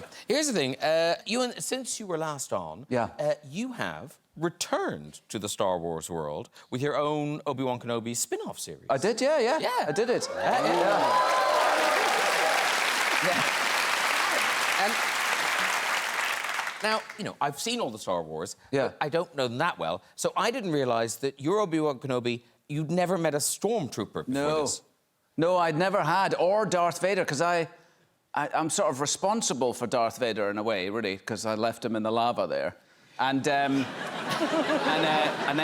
Now, here's the thing. Ewan, since you were last on, you have returned to the Star Wars world with your own Obi-Wan Kenobi spin-off series. I did, yeah. I did it. And now, you know, I've seen all the Star Wars, but I don't know them that well, so I didn't realise that your Obi-Wan Kenobi, you'd never met a stormtrooper before this. No, I'd never had, or Darth Vader, because I'm sort of responsible for Darth Vader in a way, really, because I left him in the lava there. And then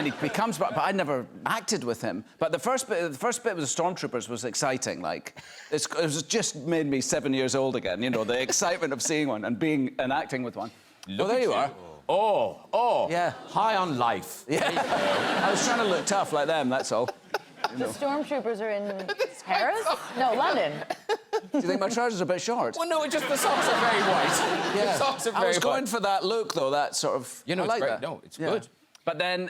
he becomes... But I never acted with him. But the first bit with the Stormtroopers was exciting. Like, it was just made me 7 years old again, you know, the excitement of seeing one and being and acting with one. Well, there you are. Oh. Yeah. High on life. Yeah. I was trying to look tough like them, that's all. You know. The Stormtroopers are in Paris? No, London. Do you think my trousers are a bit short? Well, no, the socks are very white. Yeah. The socks are very I was going for that look, though, that sort of... You know, I like great. that. No, it's good. But then,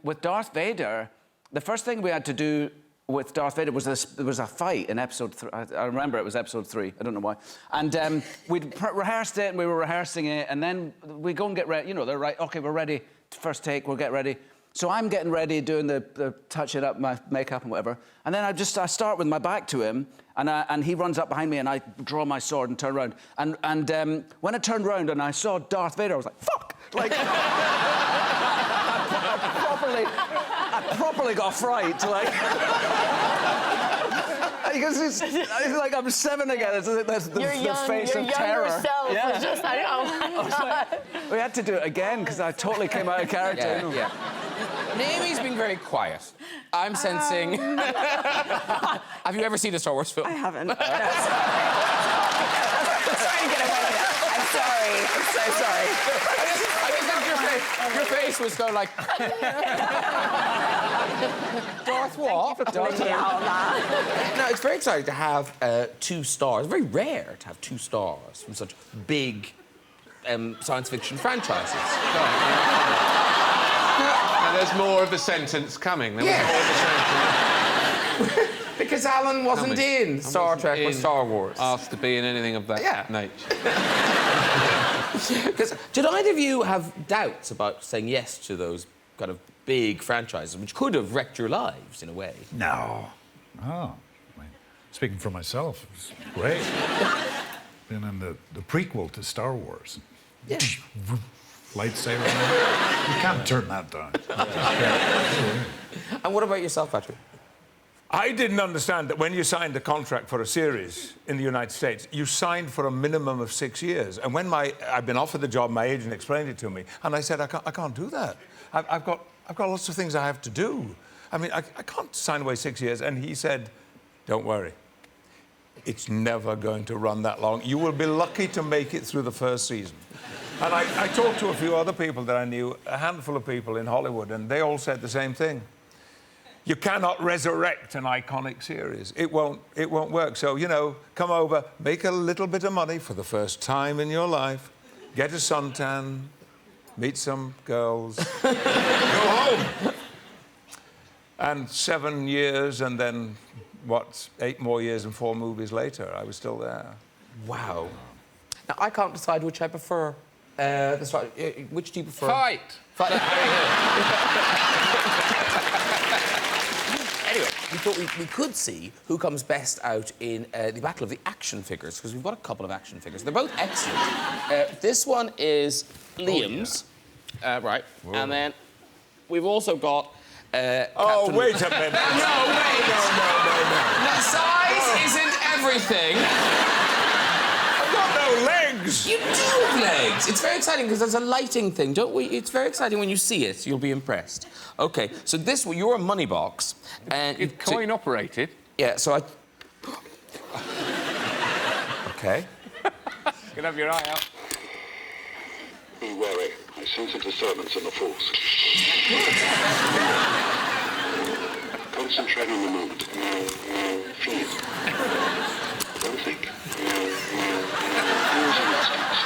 with Darth Vader, the first thing we had to do with Darth Vader was there was a fight in episode 3. I remember it was episode 3. I don't know why. And we'd rehearsed it, and we were rehearsing it, and then we go and get ready. You know, they're right, OK, we're ready. First take, we'll get ready. So I'm getting ready, doing the touching up my makeup and whatever, and then I start with my back to him, and he runs up behind me, and I draw my sword and turn around. And when I turned around and I saw Darth Vader, I was like, fuck! Like, I properly got fright, like... Because it's like I'm 7 again. It's the face of terror. Yourself was just like, oh my God. We had to do it again because I totally came out of character. Naomi's being very quiet. I'm sensing... Have you ever seen a Star Wars film? I haven't. I'm trying to get away with it. I'm sorry. I'm so sorry. I just think your face was so like... Darth what? Darth No, it's very exciting to have 2 stars. Very rare to have 2 stars from such big science fiction franchises. And there's more of the sentence coming. There was more of the sentence. Because Alan wasn't in Star Trek or Star Wars. Asked to be in anything of that nature. Because did either of you have doubts about saying yes to those kind of big franchises, which could have wrecked your lives in a way? No. Oh. Speaking for myself, it was great. Been in the prequel to Star Wars. Yeah. Lightsaber. You can't turn that down. And what about yourself, Patrick? I didn't understand that when you signed a contract for a series in the United States, you signed for a minimum of 6 years. And when I've been offered the job, my agent explained it to me, and I said, I can't do that. I've got lots of things I have to do. I mean, I can't sign away 6 years. And he said, don't worry. It's never going to run that long. You will be lucky to make it through the first season. And I talked to a few other people that I knew, a handful of people in Hollywood, and they all said the same thing. You cannot resurrect an iconic series. It won't work. So, you know, come over, make a little bit of money for the first time in your life, get a suntan, meet some girls, go home. And 7 years, and then, 8 more years and 4 movies later, I was still there. Wow. Now, I can't decide which I prefer. Which do you prefer? Fight! Anyway, we thought we could see who comes best out in the battle of the action figures, because we've got a couple of action figures. They're both excellent. This one is Liam's. Right. Whoa. And then we've also got... oh, wait a minute. No, wait! No. Now, size isn't everything. I've got no legs! You do have legs! It's very exciting because there's a lighting thing, don't we? It's very exciting when you see it. You'll be impressed. OK, so this one, you're a money box. And it's coin-operated? Yeah, so I... OK. You can have your eye out. Be wary. I sense a disturbance in the force. Concentrate on the moment. Feel. Don't think. Use your instincts.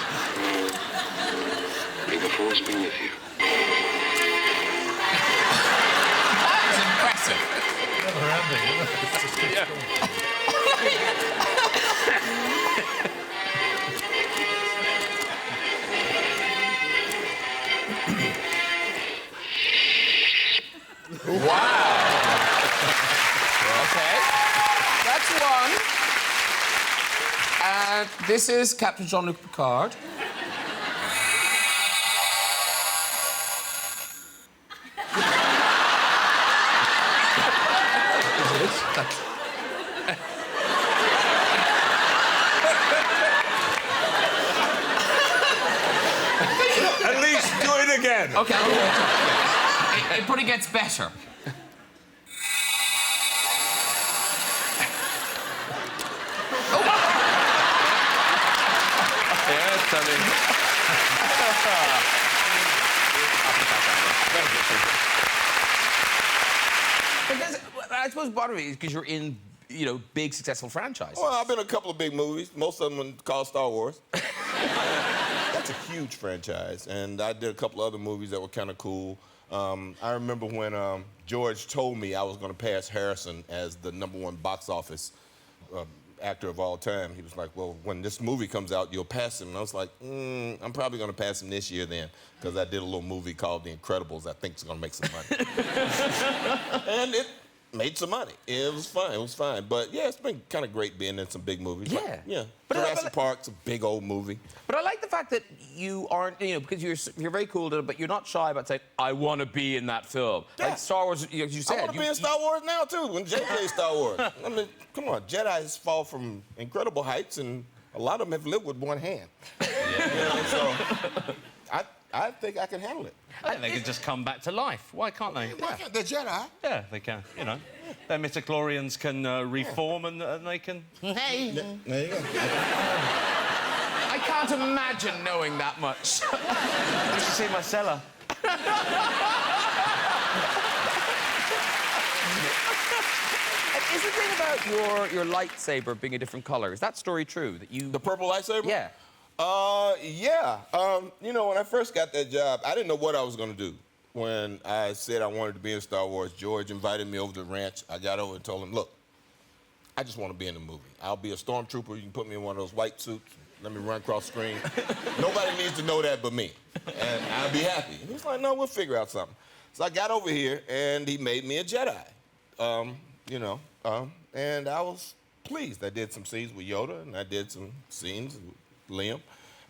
May the force be with you. That was impressive. Never ending, isn't it? Okay. That's one. And this is Captain Jean-Luc Picard. At least do it again. Okay. It probably gets better. Yes, I mean... I suppose part of it is because you're in, you know, big successful franchises. Well, I've been in a couple of big movies. Most of them called Star Wars. That's a huge franchise, and I did a couple other movies that were kind of cool. I remember when George told me I was going to pass Harrison as the #1 box office actor of all time. He was like, well, when this movie comes out, you'll pass him. And I was like, I'm probably going to pass him this year then, because I did a little movie called The Incredibles I think it's going to make some money. And it made some money. It was fine. It was fine. But, yeah, it's been kind of great being in some big movies. Yeah. Like, yeah. But Jurassic Park's a big old movie. But I like the fact that you aren't, you know, because you're very cool to it, but you're not shy about saying, I want to be in that film. Yeah. Like Star Wars, you said. I want to be in Star Wars now, too, when JJ Star Wars. I mean, come on, Jedis fall from incredible heights, and a lot of them have lived with one hand. Yeah. You know, so I think I can handle it. I think they can just come back to life. Why can't they? Why can't the Jedi? Yeah, they can. You know, their midichlorians can reform and they can... Hey. There you go. I can't imagine knowing that much. You should see my cellar. Is the thing about your lightsaber being a different color, is that story true? That you... The purple lightsaber? Yeah. Yeah. You know, when I first got that job, I didn't know what I was going to do. When I said I wanted to be in Star Wars, George invited me over to the ranch. I got over and told him, look, I just want to be in the movie. I'll be a stormtrooper. You can put me in one of those white suits. Let me run across the screen. Nobody needs to know that but me. And I'll be happy. And he's like, no, we'll figure out something. So I got over here, and he made me a Jedi. You know, and I was pleased. I did some scenes with Yoda, and I did some scenes with Liam,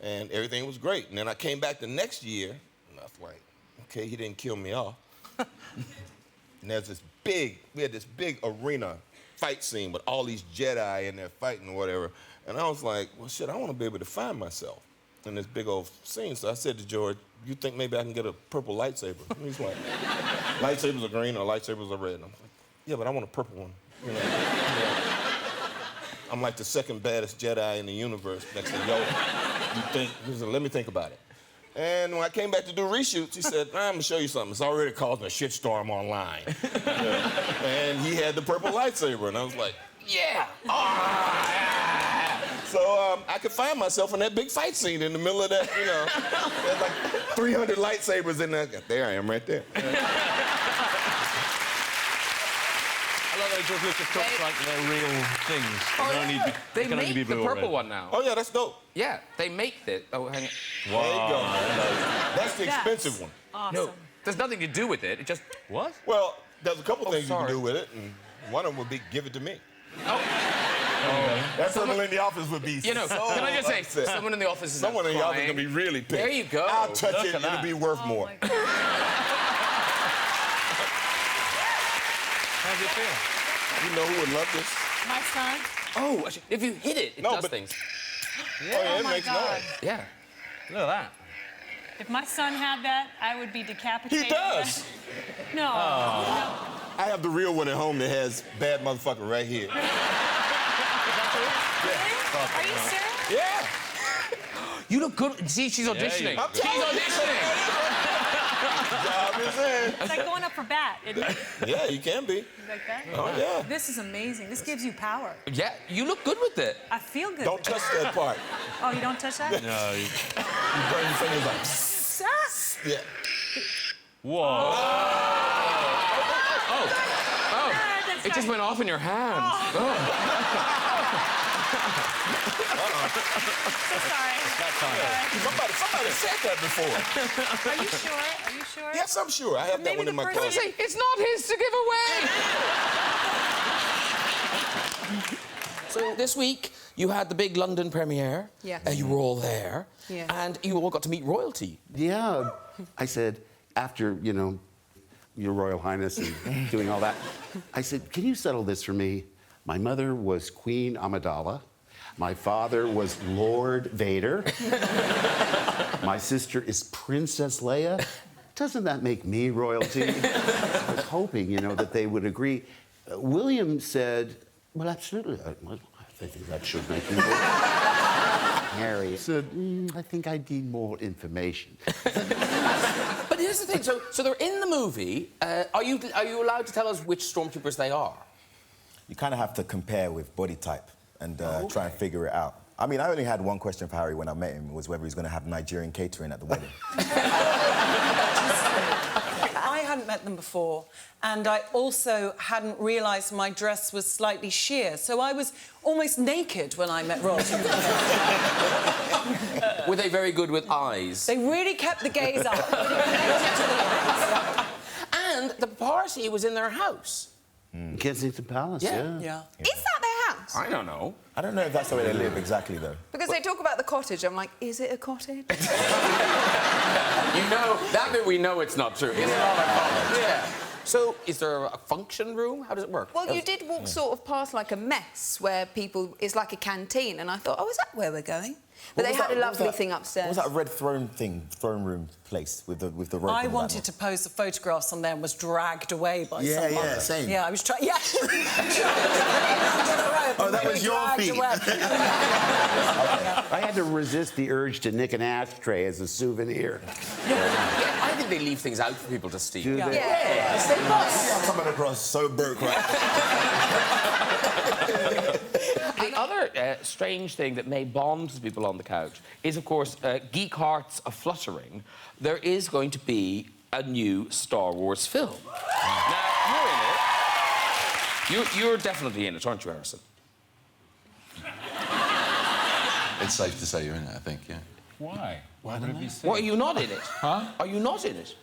and everything was great. And then I came back the next year, and I was like, okay, he didn't kill me off. And there's this we had this big arena fight scene with all these Jedi in there fighting or whatever. And I was like, well, shit, I want to be able to find myself in this big old scene. So I said to George, you think maybe I can get a purple lightsaber? And he's like, lightsabers are green or lightsabers are red. And I'm like, yeah, but I want a purple one. You know? I'm like the second baddest Jedi in the universe next to Yoda. You think? He said, let me think about it. And when I came back to do reshoots, he said, I'm gonna show you something. It's already causing a shitstorm online. Yeah. And he had the purple lightsaber, and I was like, yeah. Oh, yeah. So I could find myself in that big fight scene in the middle of that, you know. There's like 300 lightsabers in there. There I am right there. I love that George Lucas talks like they're real things. They make the purple one now. Oh, yeah, that's dope. Yeah, they make it. Oh, hang on. Wow. There you go. That's the expensive one. Awesome. No, there's nothing to do with it. It just... What? Well, there's a couple things you sorry. can do with it, and one of them would be give it to me. Oh. That someone in the office would be You know, so can I just say, upset. someone in the office is Someone in the office crying. is going to be really pissed. There you go. I'll touch Look it, at it'll that. be worth more. my God. How do you feel? You know who would love this? My son. Oh, actually, if you hit it, it No, does but- things. Oh, yeah, it my makes God. noise. Yeah. Look at that. If my son had that, I would be decapitated. He does. No. I have the real one at home that has bad motherfucker right here. Are you serious? Yeah. You look good. See, she's auditioning. you- I'm She's telling you. auditioning. Job is in. It's like going up for bat, isn't it? Yeah, you can be. Like that? Oh, yeah. This is amazing. This gives you power. Yeah, you look good with it. I feel good. Don't touch that part. Oh, you don't touch that? No. You burn your fingers like, Ah! yeah. Whoa. That's It just went off in your hand. Oh. So sorry. Somebody said that before. Are you sure? Are you sure? Yes, I'm sure. I have that one in my closet. Say, it's not his to give away. So this week, you had the big London premiere. Yes. You were all there. Yes. And you all got to meet royalty. Yeah. I said, after, you know, Your Royal Highness and doing all that, I said, can you settle this for me? My mother was Queen Amidala. My father was Lord Vader. My sister is Princess Leia. Doesn't that make me royalty? I was hoping, you know, that they would agree. William said, well, absolutely. I think that should make me royalty. Harry said, I think I need more information. But here's the thing. So they're in the movie. Are you allowed to tell us which stormtroopers they are? You kind of have to compare with body type and try and figure it out. I mean, I only had one question for Harry when I met him, was whether he's going to have Nigerian catering at the wedding. I hadn't met them before, and I also hadn't realised my dress was slightly sheer, so I was almost naked when I met royalty. Were they very good with eyes? They really kept the gaze up. And the party was in their house. Kensington Palace, yeah. Yeah. Is that their house? I don't know. I don't know if that's the way they live exactly, though. Because they talk about the cottage. I'm like, is it a cottage? You know, that bit we know it's not true. It's not a cottage. Yeah. So, is there a function room? How does it work? Well, you did walk sort of past like a mess where people... It's like a canteen, and I thought, oh, is that where we're going? But they had a lovely thing upstairs. What was that red throne room place with the rope? I wanted to pose the photographs on there and was dragged away by someone. Yeah, same. Yeah, I was trying... Yeah. Oh, that was your feet. I had to resist the urge to nick an ashtray as a souvenir. Yeah, I think they leave things out for people to steal. Do they? Yes, they must. I'm coming across so broke right The other strange thing that may bond people on the couch is, of course, geek hearts a-fluttering. There is going to be a new Star Wars film. Now, you're in it. You're definitely in it, aren't you, Harrison? It's safe to say you're in it, I think, yeah. Why? Why would it be safe? What, are you not in it? Huh? Are you not in it?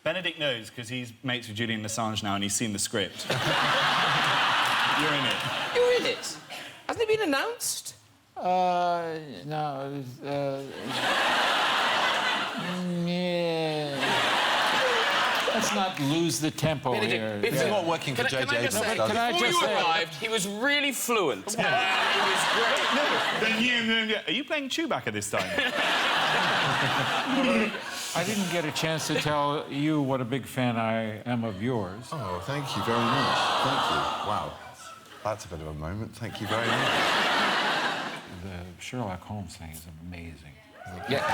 Benedict knows, because he's mates with Julian Assange now and he's seen the script. You're in it. You're in it. Hasn't it been announced? No, yeah. Let's not lose the tempo here. It's not working for J.J. Abrams, does it? Before you arrived, he was really fluent. He was great. Are you playing Chewbacca this time? I didn't get a chance to tell you what a big fan I am of yours. Oh, thank you very much. Thank you. Wow. That's a bit of a moment. Thank you very much. The Sherlock Holmes thing is amazing. Yeah.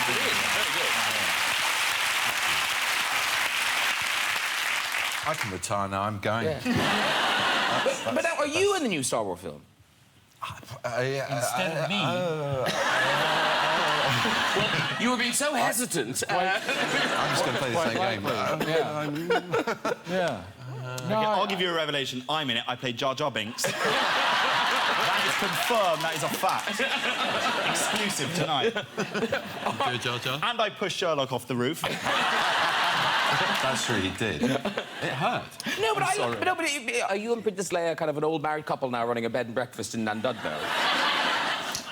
It is. Very good. I can retire now. I'm going. Yeah. But now, are you in the new Star Wars film? Instead of me. Well, you were being so hesitant. I'm just going to play the same game. Yeah. Okay, I'll give you a revelation. I'm in it. I play Jar Jar Binks. That is confirmed. That is a fact. Exclusive tonight. Good, Jar Jar. And I pushed Sherlock off the roof. That's true, he did. It hurt. No, but are you and Princess Leia kind of an old married couple now running a bed and breakfast in Nandudno?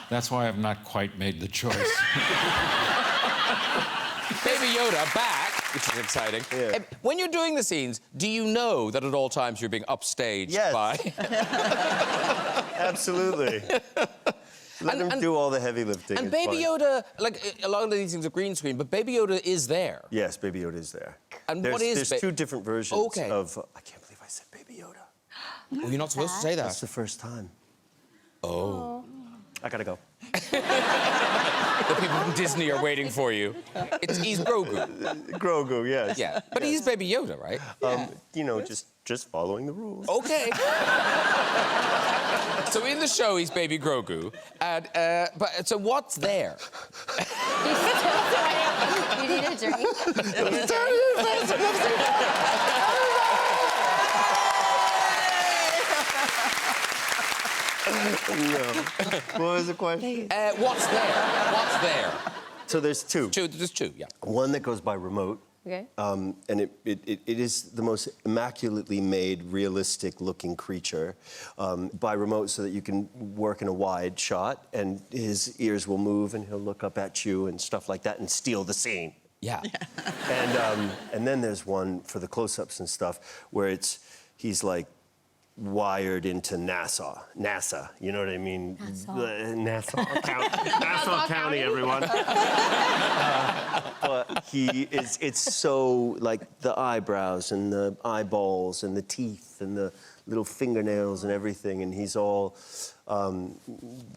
That's why I've not quite made the choice. Baby Yoda back, which is exciting. Yeah. When you're doing the scenes, do you know that at all times you're being upstaged by... Absolutely. Let him do all the heavy lifting. And it's Baby fine. Yoda, like, a lot of these things are green screen, but Baby Yoda is there. Yes, Baby Yoda is there. And there's, what is... There's two different versions of... I can't believe I said Baby Yoda. Well, you're not supposed to say that. That's the first time. Oh. I gotta go. The people from Disney are waiting for you. He's Grogu. Grogu, yes. Yeah, but he's Baby Yoda, right? You know, just following the rules. Okay. So in the show, he's Baby Grogu, and so what's there? you need a drink? No. What was the question? What's there? What's there? So there's two. There's two, yeah. One that goes by remote. Okay. And it is the most immaculately made, realistic-looking creature by remote, so that you can work in a wide shot, and his ears will move, and he'll look up at you and stuff like that, and steal the scene. Yeah. And then there's one for the close-ups and stuff where he's like wired into NASA, you know what I mean? Nassau County, everyone. But it's so, like, the eyebrows and the eyeballs and the teeth and the little fingernails and everything, and he's all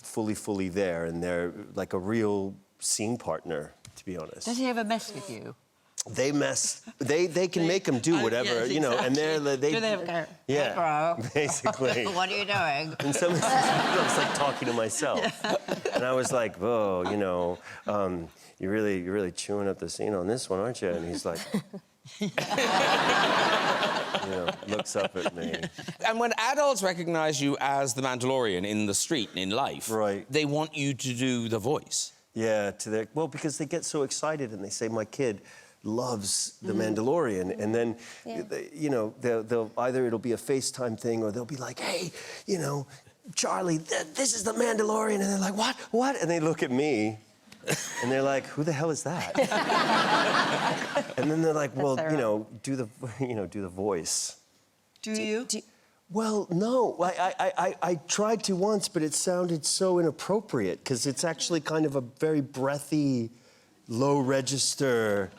fully there, and they're like a real scene partner, to be honest. Does he ever mess with you? They mess. They can make them do whatever, yes, you know, and exactly. they. Do they ever go, Yeah, "Hey, bro, basically. what are you doing?" And some instances, I was like talking to myself, and I was like, "Oh, you know, you're really chewing up the scene on this one, aren't you?" And he's like, you know, looks up at me. And when adults recognize you as the Mandalorian in the street and in life, right, they want you to do the voice. Yeah, because they get so excited and they say, "My kid loves the Mandalorian," and then, you know, they'll either it'll be a FaceTime thing, or they'll be like, "Hey, you know, Charlie, this is the Mandalorian," and they're like, "What?" And they look at me, and they're like, "Who the hell is that?" And then they're like, "Well, you know, do the voice." Do you? Well, no. I tried to once, but it sounded so inappropriate because it's actually kind of a very breathy, low-register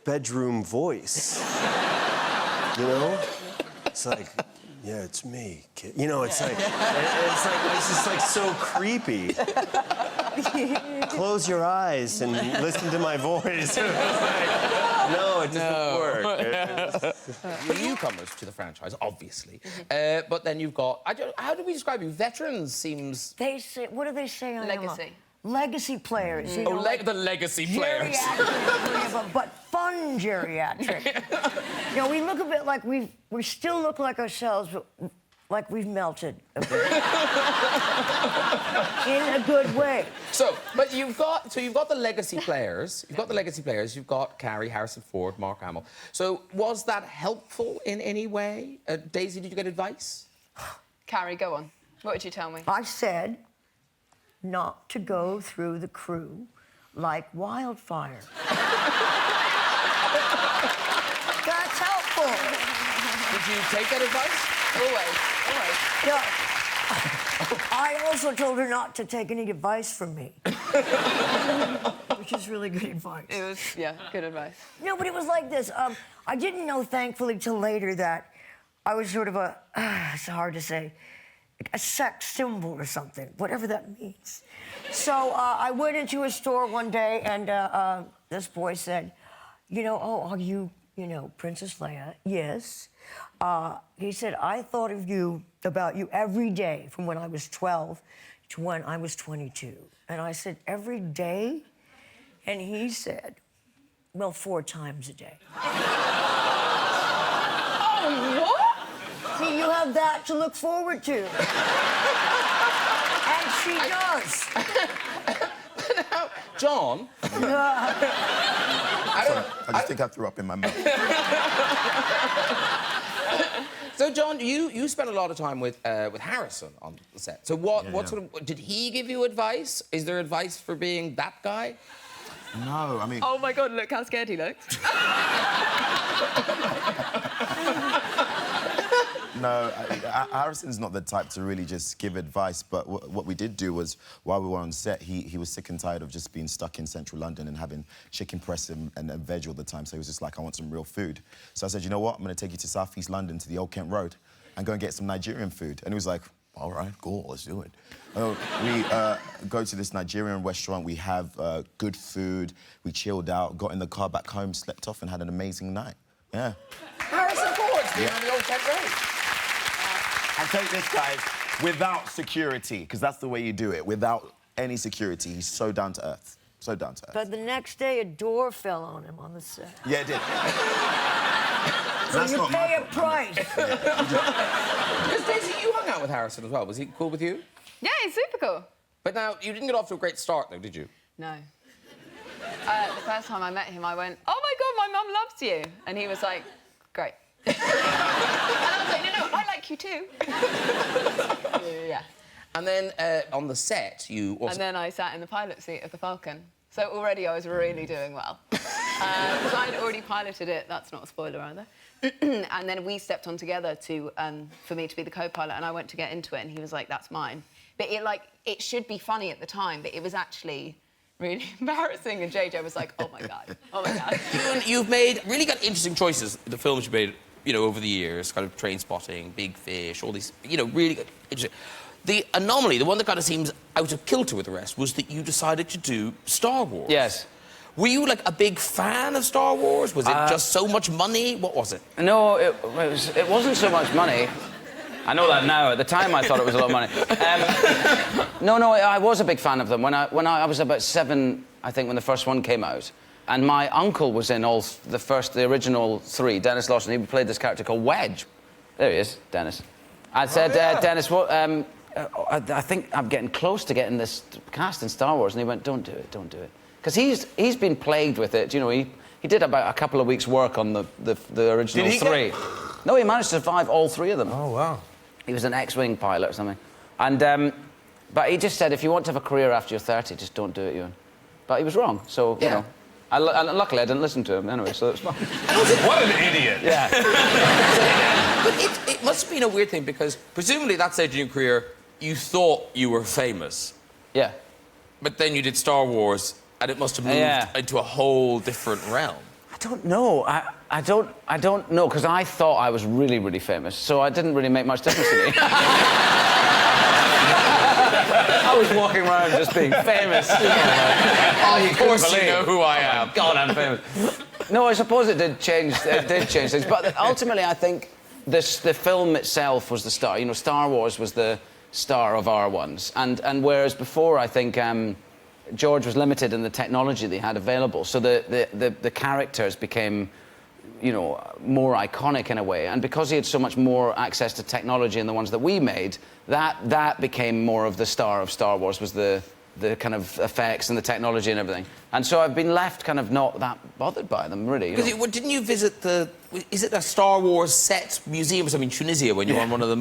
bedroom voice. You know? It's like, "Yeah, it's me, kid." You know, it's just like so creepy. Close your eyes and listen to my voice. No, it doesn't work. But newcomers to the franchise, obviously. But then you've got, how do we describe you? Veterans seems... They say, what do they say on Legacy. Legacy players. You know, the legacy players. Geriatric, but fun geriatric. You know, we look a bit like we still look like ourselves, but like we've melted a bit. In a good way. But you've got the legacy players. You've got the legacy players. You've got Carrie, Harrison Ford, Mark Hamill. So was that helpful in any way? Daisy, did you get advice? Carrie, go on. What did you tell me? I said not to go through the crew like wildfire. That's helpful. Did you take that advice? Always. Yeah. I also told her not to take any advice from me. Which is really good advice. It was, yeah, good advice. No, but it was like this. I didn't know, thankfully, till later that I was sort of it's hard to say, a sex symbol or something, whatever that means. So I went into a store one day, and this boy said, you know, "Oh, are you, you know, Princess Leia?" "Yes." He said, "I thought about you every day from when I was 12 to when I was 22. And I said, "Every day?" And he said, "Well, 4 times a day." Oh, what? See, you have that to look forward to. And she does. Now, John... Sorry, I just think I threw up in my mouth. So, John, you spent a lot of time with Harrison on the set. So what sort of... Did he give you advice? Is there advice for being that guy? No, I mean... Oh, my God, look how scared he looks. No, Harrison's not the type to really just give advice, but what we did do was, while we were on set, he was sick and tired of just being stuck in central London and having chicken press and veg all the time, so he was just like, "I want some real food." So I said, "You know what, I'm going to take you to South East London, to the Old Kent Road, and go and get some Nigerian food." And he was like, "All right, cool, let's do it." We go to this Nigerian restaurant, we have good food, we chilled out, got in the car back home, slept off, and had an amazing night. Yeah. Harrison Ford's been on the Old Kent Road. I'll tell you this, guys, without security, because that's the way you do it, without any security, he's so down to earth. So down to earth. But the next day, a door fell on him on the set. Yeah, it did. So That's you not pay my a price. Because Daisy, you hung out with Harrison as well. Was he cool with you? Yeah, he's super cool. But now, you didn't get off to a great start, though, did you? No. The first time I met him, I went, "Oh my God, my mum loves you," and he was like, "Great." And I was like, "No, I like you too." Yeah. And then on the set, you also... And then I sat in the pilot seat of the Falcon. So already I was really doing well. Because I'd already piloted it. That's not a spoiler either. And then we stepped on together for me to be the co-pilot, and I went to get into it, and he was like, "That's mine." But it should be funny at the time, but it was actually really embarrassing. And JJ was like, "Oh my God, oh my God." You've made really got interesting choices. The films you've made, you know, over the years, kind of Train Spotting, Big Fish, all these, you know, really good, interesting. The anomaly, the one that kind of seems out of kilter with the rest, was that you decided to do Star Wars. Yes. Were you, like, a big fan of Star Wars? Was it just so much money? What was it? No, it wasn't so much money. I know that now. At the time, I thought it was a lot of money. No, I was a big fan of them. When I was about 7, I think, when the first one came out, and my uncle was in the original 3, Dennis Lawson. He played this character called Wedge. There he is, Dennis. I said, Dennis, what? I think I'm getting close to getting this cast in Star Wars, and he went, "Don't do it, don't do it," because he's been plagued with it. You know, he did about a couple of weeks' work on the original 3. No, he managed to survive all 3 of them. Oh wow. He was an X-wing pilot or something, and but he just said, if you want to have a career after you're 30, just don't do it, Ewan. But he was wrong, so you know. And luckily, I didn't listen to him anyway, so it's fine. What an idiot! Yeah. But it must have been a weird thing, because presumably at that stage in your career, you thought you were famous. Yeah. But then you did Star Wars, and it must have moved into a whole different realm. I don't know. I don't know, because I thought I was really, really famous, so it didn't really make much difference to me. I was walking around just being famous. Of course you know who I am. God, I'm famous. No, I suppose it did change things. But ultimately, I think the film itself was the star. You know, Star Wars was the star of our ones. And whereas before, I think George was limited in the technology they had available, so the characters became, you know, more iconic in a way. And because he had so much more access to technology in the ones that we made, that became more of the star of Star Wars, was the kind of effects and the technology and everything. And so I've been left kind of not that bothered by them, really. Because didn't you visit is it a Star Wars set museum or something in Tunisia when you were on one of the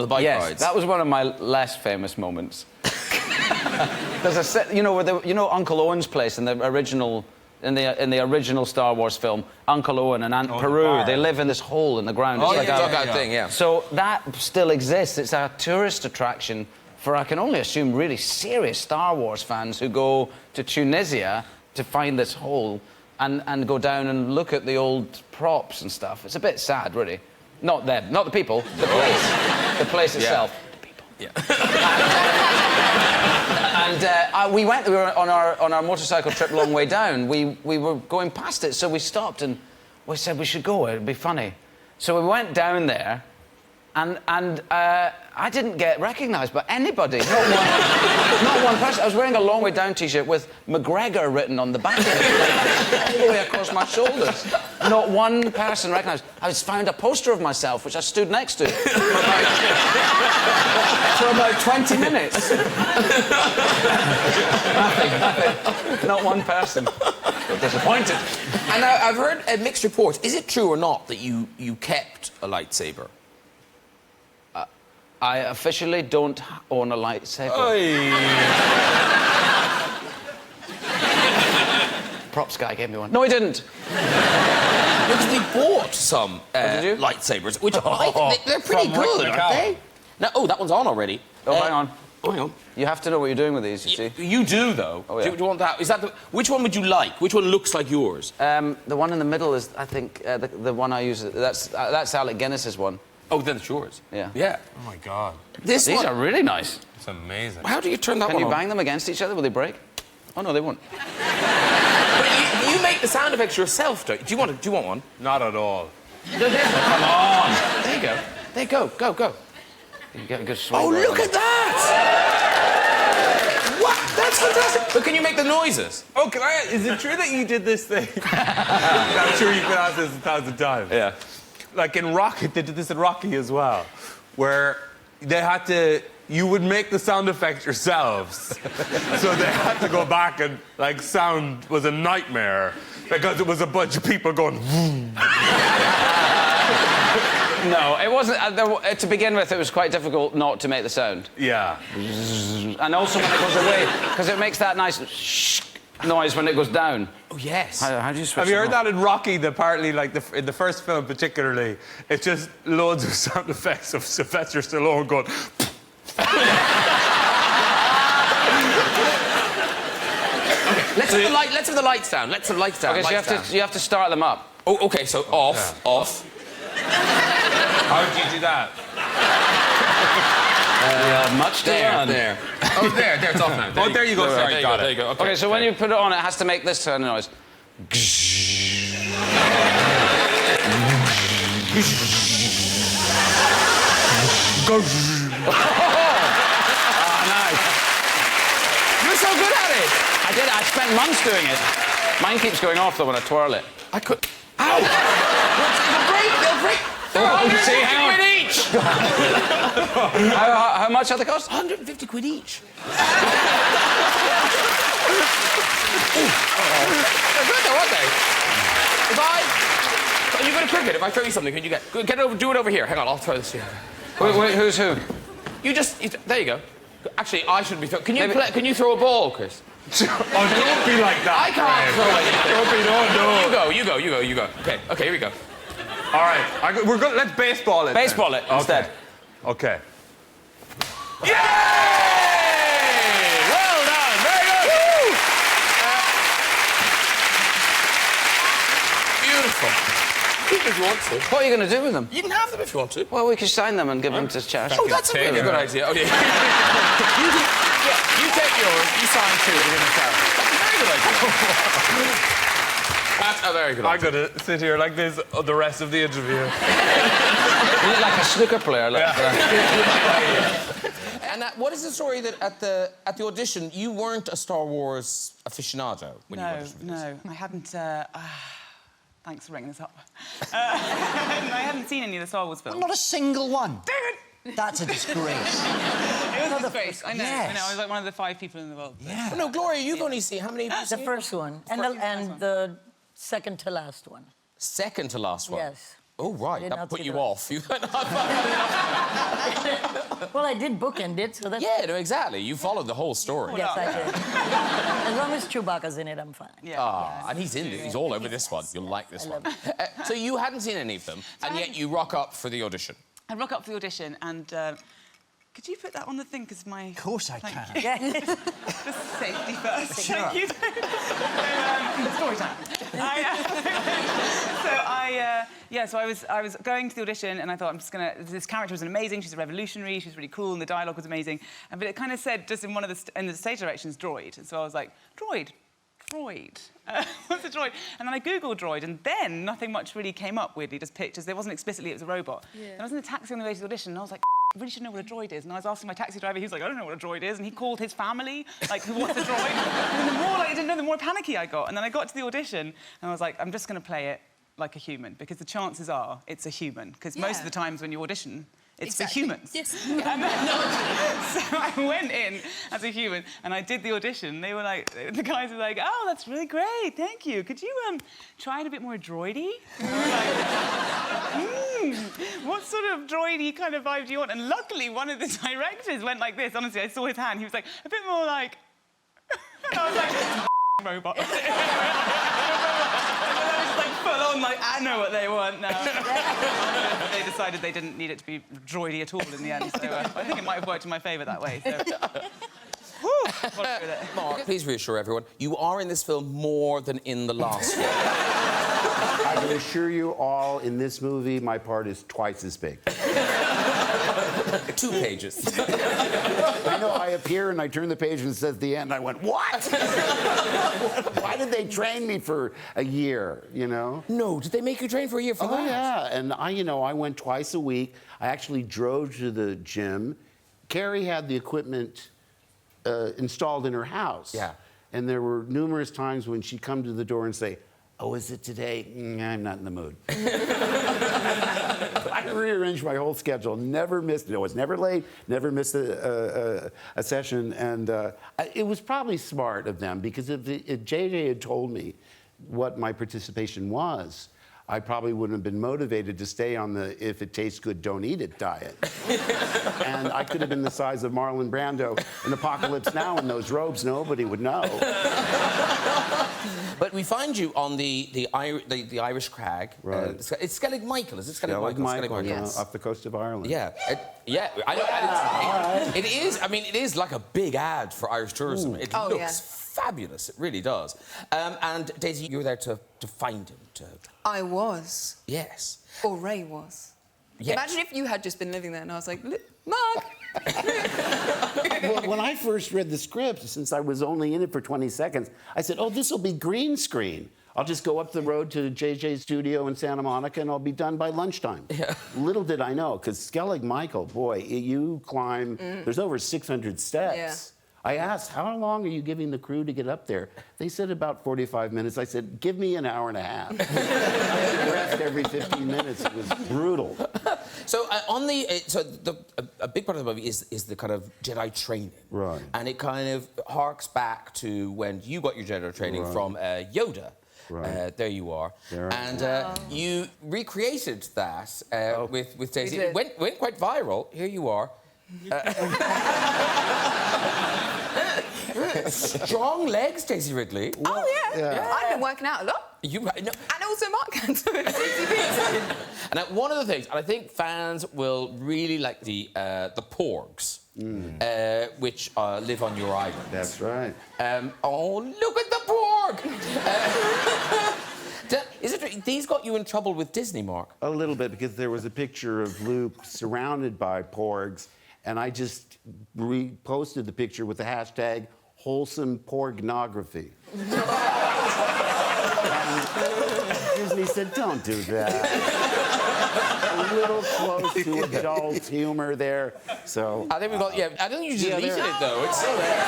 bike rides? Yes, that was one of my less famous moments. There's a set, you know, where Uncle Owen's place in the original Star Wars film, Uncle Owen and Aunt Peru, they live in this hole in the ground. It's like a dugout thing, yeah. So that still exists. It's a tourist attraction for, I can only assume, really serious Star Wars fans who go to Tunisia to find this hole and go down and look at the old props and stuff. It's a bit sad, really. Not them, not the people, the place. The place itself. The people. Yeah. And we were on our motorcycle trip long way down. We were going past it, so we stopped and we said we should go, it'd be funny. So we went down there, and I didn't get recognised by anybody. Not one person. I was wearing a Long Way Down T-shirt with McGregor written on the back of it, all the way across my shoulders. Not one person recognised. I found a poster of myself, which I stood next to for about 20 minutes. nothing. Not one person. I'm disappointed. And I've heard mixed reports. Is it true or not that you kept a lightsaber? I officially don't own a lightsaber. Props guy gave me one. No, he didn't. Because we bought some lightsabers, which they're pretty good, aren't they? No, that one's on already. Oh, hang on. Oh, hang on. You have to know what you're doing with these, you see. You do, though. Oh, yeah. Do you want that? Is that which one would you like? Which one looks like yours? The one in the middle is, I think, the one I use. That's Alec Guinness's one. Oh, then it's yours. Yeah. Yeah. Oh, my God. These are really nice. It's amazing. How do you turn that Can one you on? bang them against each other? Will they break? Oh, no, they won't. But you make the sound effects yourself, don't you? Do you want one? Not at all. Come on. There you go. There you go. Go. You get a good swing. Oh, look at that! What? That's fantastic. But can you make the noises? Oh, can I? Is it true that you did this thing? I'm sure you've been asked this 1,000 times. Yeah. Like in Rocky, they did this in Rocky as well, where they had to. You would make the sound effects yourselves, so they had to go back and like sound was a nightmare because it was a bunch of people going. No, it wasn't. To begin with, it was quite difficult not to make the sound. Yeah. And also when it goes away, because it makes that nice noise when it goes down. Oh, yes. How do you switch Have you it heard off? that in Rocky? Apparently, like in the first film particularly, it's just loads of sound effects of Sylvester Stallone going. Let's have the lights down. Let's have the lights down. Okay, so you have to start them up. Oh, okay, so off. How do you do that? Much to learn. There. Oh, there, it's off now. There you go. Sorry, got it. There you go. Okay, so when you put it on, it has to make this kind of noise. Nice. You're so good at it. I did. I spent months doing it. Mine keeps going off though when I twirl it. I could. Ow! They'll break. They're 150 quid each. How much are they cost? 150 quid each. They're good though, aren't they? Are you good at cricket? If I throw you something, can you get it over? Do it over here. Hang on, I'll throw this here. Wait, who's who? There you go. Actually, I should be throwing. Can you throw a ball, Chris? Oh, don't be like that. I can't throw anything. Don't be, no. You go. Okay, here we go. All right, we're good. Let's baseball it. Baseball it instead. Okay. Yay! Well done. Very good. Beautiful. Keep if you want to. What are you going to do with them? You can have them if you want to. Well, we could sign them and give them to charity. Oh, that's a really good idea. Oh, yeah. You take yours, you sign two, and we're going to charity. That's a very good idea. I'm going to sit here like this the rest of the interview. You look like a snooker player. And what is the story that at the audition you weren't a Star Wars aficionado when you auditioned for this? No, I hadn't. Thanks for bringing this up. I hadn't seen any of the Star Wars films. Not a single one. That's a disgrace. It was a disgrace. I know. Yes. I know. I was like one of the 5 people in the world. Yeah. Well, no, Gloria, you've only seen how many? The first one and the second to last one. Second to last one. Yes. Oh right, that put you off. Well, I did bookend it, so that's... Yeah, no, exactly. You followed the whole story. Yes, I did. As long as Chewbacca's in it, I'm fine. Yeah. And he's in it. He's all over this one. You'll like this one. So you hadn't seen any of them, and yet you rock up for the audition. I rock up for the audition, and could you put that on the thing? Because my... Of course I can. Yeah. Just safety first. Sure. Thank you. Story time. So I was going to the audition, and I thought, I'm just gonna. This character was amazing. She's a revolutionary. She's really cool, and the dialogue was amazing. But it kind of said just in one of the stage directions, droid. And so I was like, droid. What's a droid? And then I googled droid, and then nothing much really came up. Weirdly, just pictures. There wasn't explicitly it was a robot. Yeah. And I was in the taxi on the way to the audition, and I was like, I really should know what a droid is. And I was asking my taxi driver, he was like, I don't know what a droid is. And he called his family, like, what's a droid? And the more I didn't know, the more panicky I got. And then I got to the audition, and I was like, I'm just going to play it like a human, because the chances are it's a human. Because most of the times when you audition, it's for humans. Yes. So I went in as a human, and I did the audition. They were like, the guys were like, oh, that's really great, thank you. Could you try it a bit more droidy? And I was like, what sort of droidy kind of vibe do you want? And luckily, one of the directors went like this. Honestly, I saw his hand. He was like, a bit more like... And I was like, robot. Full on, like, I know what they want now. They decided they didn't need it to be droidy at all in the end, so I think it might have worked in my favour that way. So. Mark, please reassure everyone, you are in this film more than in the last one. I can assure you all, in this movie, my part is twice as big. 2 pages. I know, I appear and I turn the page and it says the end. I went, what? Why did they train me for a year, you know? No, did they make you train for a year for that? Oh, yeah, and I went twice a week. I actually drove to the gym. Carrie had the equipment installed in her house. Yeah. And there were numerous times when she'd come to the door and say, "Oh, is it today? I'm not in the mood." I rearranged my whole schedule, never missed it. I was never late, never missed a session. And it was probably smart of them, because if JJ had told me what my participation was, I probably wouldn't have been motivated to stay on the "if it tastes good, don't eat it" diet. And I could have been the size of Marlon Brando in Apocalypse Now in those robes. Nobody would know. But we find you on the Irish crag. Right. It's Skellig Michael, is it Skellig Michael, Yes. off the coast of Ireland. Yeah, it is. I mean, it is like a big ad for Irish tourism. It looks fabulous. It really does. And Daisy, you were there to find him. I was. Yes. Or Ray was. Yes. Imagine if you had just been living there and I was like, Mark. Well, when I first read the script, since I was only in it for 20 seconds, I said, "Oh, this will be green screen. I'll just go up the road to JJ's studio in Santa Monica and I'll be done by lunchtime." Yeah. Little did I know, because Skellig Michael, boy, you climb, there's over 600 steps. Yeah. I asked, "How long are you giving the crew to get up there?" They said about 45 minutes. I said, "Give me an hour and a half." Rest every 15 minutes. It was brutal. So a big part of the movie is the kind of Jedi training. Right. And it kind of harks back to when you got your Jedi training from Yoda. Right. There you are. You recreated that with Daisy. It went quite viral. Here you are. Strong legs, Daisy Ridley. Oh, yeah. I've been working out a lot. And also Mark can. And one of the things, and I think fans will really like the Porgs, which live on your island. That's right. Oh, look at the Porg! Is it these got you in trouble with Disney, Mark? A little bit, because there was a picture of Luke surrounded by porgs, and I just reposted the picture with the hashtag wholesome porgnography. And Disney said, "Don't do that." A little close to adult humor there. So I think we got. I don't think you deleted it though. It's still there.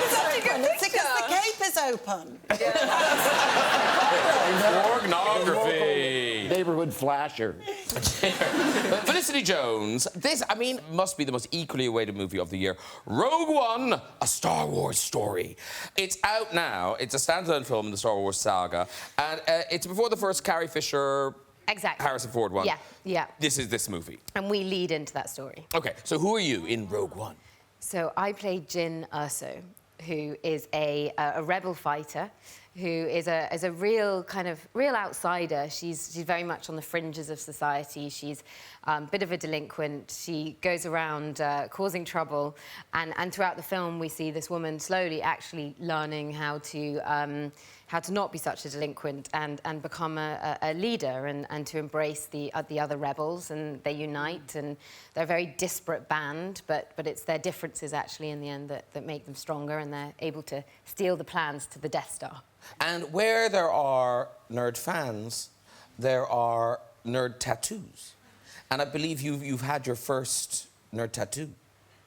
It's because the cape is open. Pornography. Neighborhood flasher. Felicity Jones. This, I mean, must be the most equally awaited movie of the year. Rogue One, a Star Wars story. It's out now. It's a standalone film in the Star Wars saga, and it's before the first Carrie Fisher. Exactly. Harrison Ford one. Yeah. This is this movie. And we lead into that story. Okay, so who are you in Rogue One? So I play Jyn Erso, who is a rebel fighter, who is a real outsider. She's very much on the fringes of society. She's a bit of a delinquent. She goes around causing trouble, and throughout the film we see this woman slowly actually learning how to not be such a delinquent and become a leader and to embrace the other rebels, and they unite, and they're a very disparate band, but it's their differences actually in the end that make them stronger, and they're able to steal the plans to the Death Star. And where there are nerd fans, there are nerd tattoos. And I believe you've had your first nerd tattoo.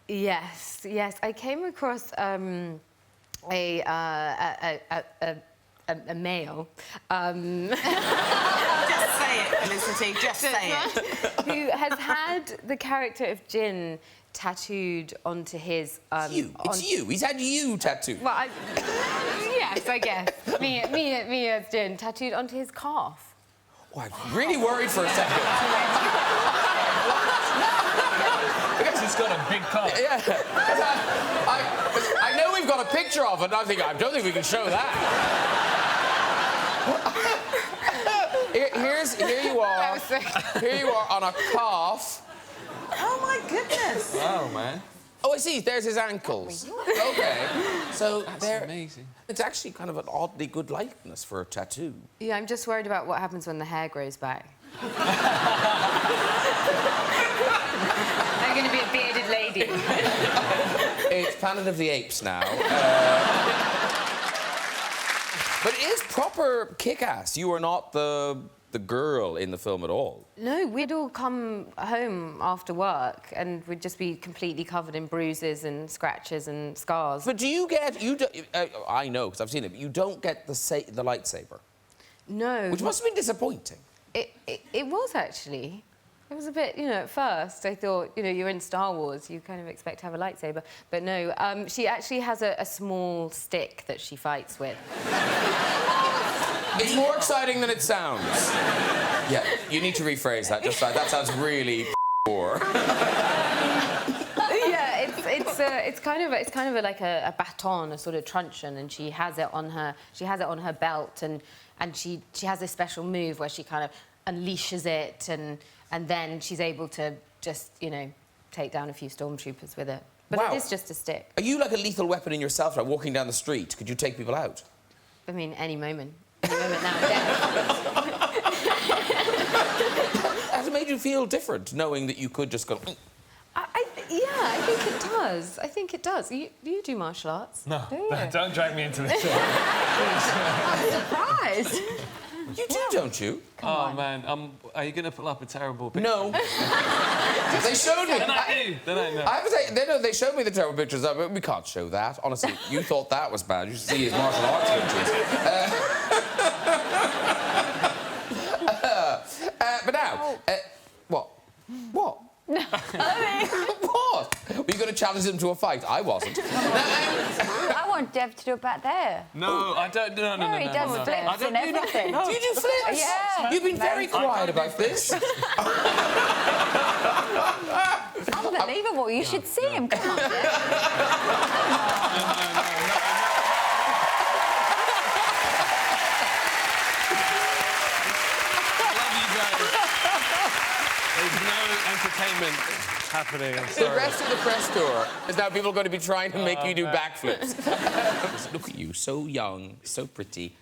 Yes. I came across a male. Just say it, Felicity, just say it. Who has had the character of Jyn tattooed onto his... It's you. He's had you tattooed. Well, yes, I guess. me as Jyn, tattooed onto his calf. Oh, I'm really worried for a second. Because he's got a big calf. Yeah. I know we've got a picture of it, and I don't think we can show that. Here you are. Here you are on a calf. Oh, my goodness. Wow, man. Oh, I see. There's his ankles. Okay. So That's amazing. It's actually kind of an oddly good likeness for a tattoo. Yeah, I'm just worried about what happens when the hair grows back. I'm going to be a bearded lady. It's Planet of the Apes now. But it is proper kick-ass. You are not the the girl in the film at all. No, we'd all come home after work and we'd just be completely covered in bruises and scratches and scars. But do you get... I know, because I've seen it, but you don't get the lightsaber. No. Which must have been disappointing. It was, actually. It was a bit, you know, at first I thought, you know, you're in Star Wars, you kind of expect to have a lightsaber. But no, she actually has a small stick that she fights with. It's more exciting than it sounds. Yeah, you need to rephrase that. Just like, that sounds really poor. Yeah, it's kind of like a baton, a sort of truncheon, and she has it on her belt, and she has this special move where she kind of unleashes it, and then she's able to just, you know, take down a few stormtroopers with it. But Wow. it is just a stick. Are you like a lethal weapon in yourself, like walking down the street? Could you take people out? I mean, any moment. Any moment now and then. Has it made you feel different, knowing that you could just go... Yeah, I think it does. I think it does. You do martial arts? No, Do you? don't drag me into this. I'm surprised. You do, don't you? Oh, man. Are you going to put up a terrible picture? No. They showed me. Then I do. Then I know. I have to say, they showed me the terrible pictures. But we can't show that. Honestly, you thought that was bad. You should see his martial arts pictures. But now, what? What? What? Were you going to challenge him to a fight? I wasn't. I want Dev to do it back there. No, I don't. No. He does flips I don't and do everything. that. No. Do you do flips? Yeah. You've been very quiet about this. Unbelievable. You should see him. Come on, Dev. There's no entertainment happening. I'm The sorry. rest of the press tour is now people going to be trying to make you do backflips. Look at you, so young, so pretty.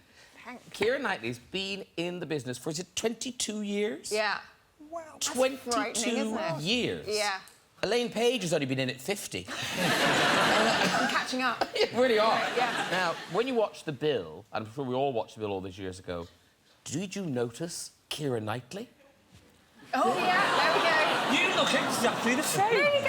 Keira Knightley's been in the business for, is it 22 years? Yeah. Wow, 22 years. Yeah. Elaine Page has only been in it 50. I'm catching up. You really are. Yeah. Now, when you watch the bill, and I'm sure we all watched the bill all these years ago, did you notice Keira Knightley? Oh, yeah, there we go. You look exactly the same. There you go.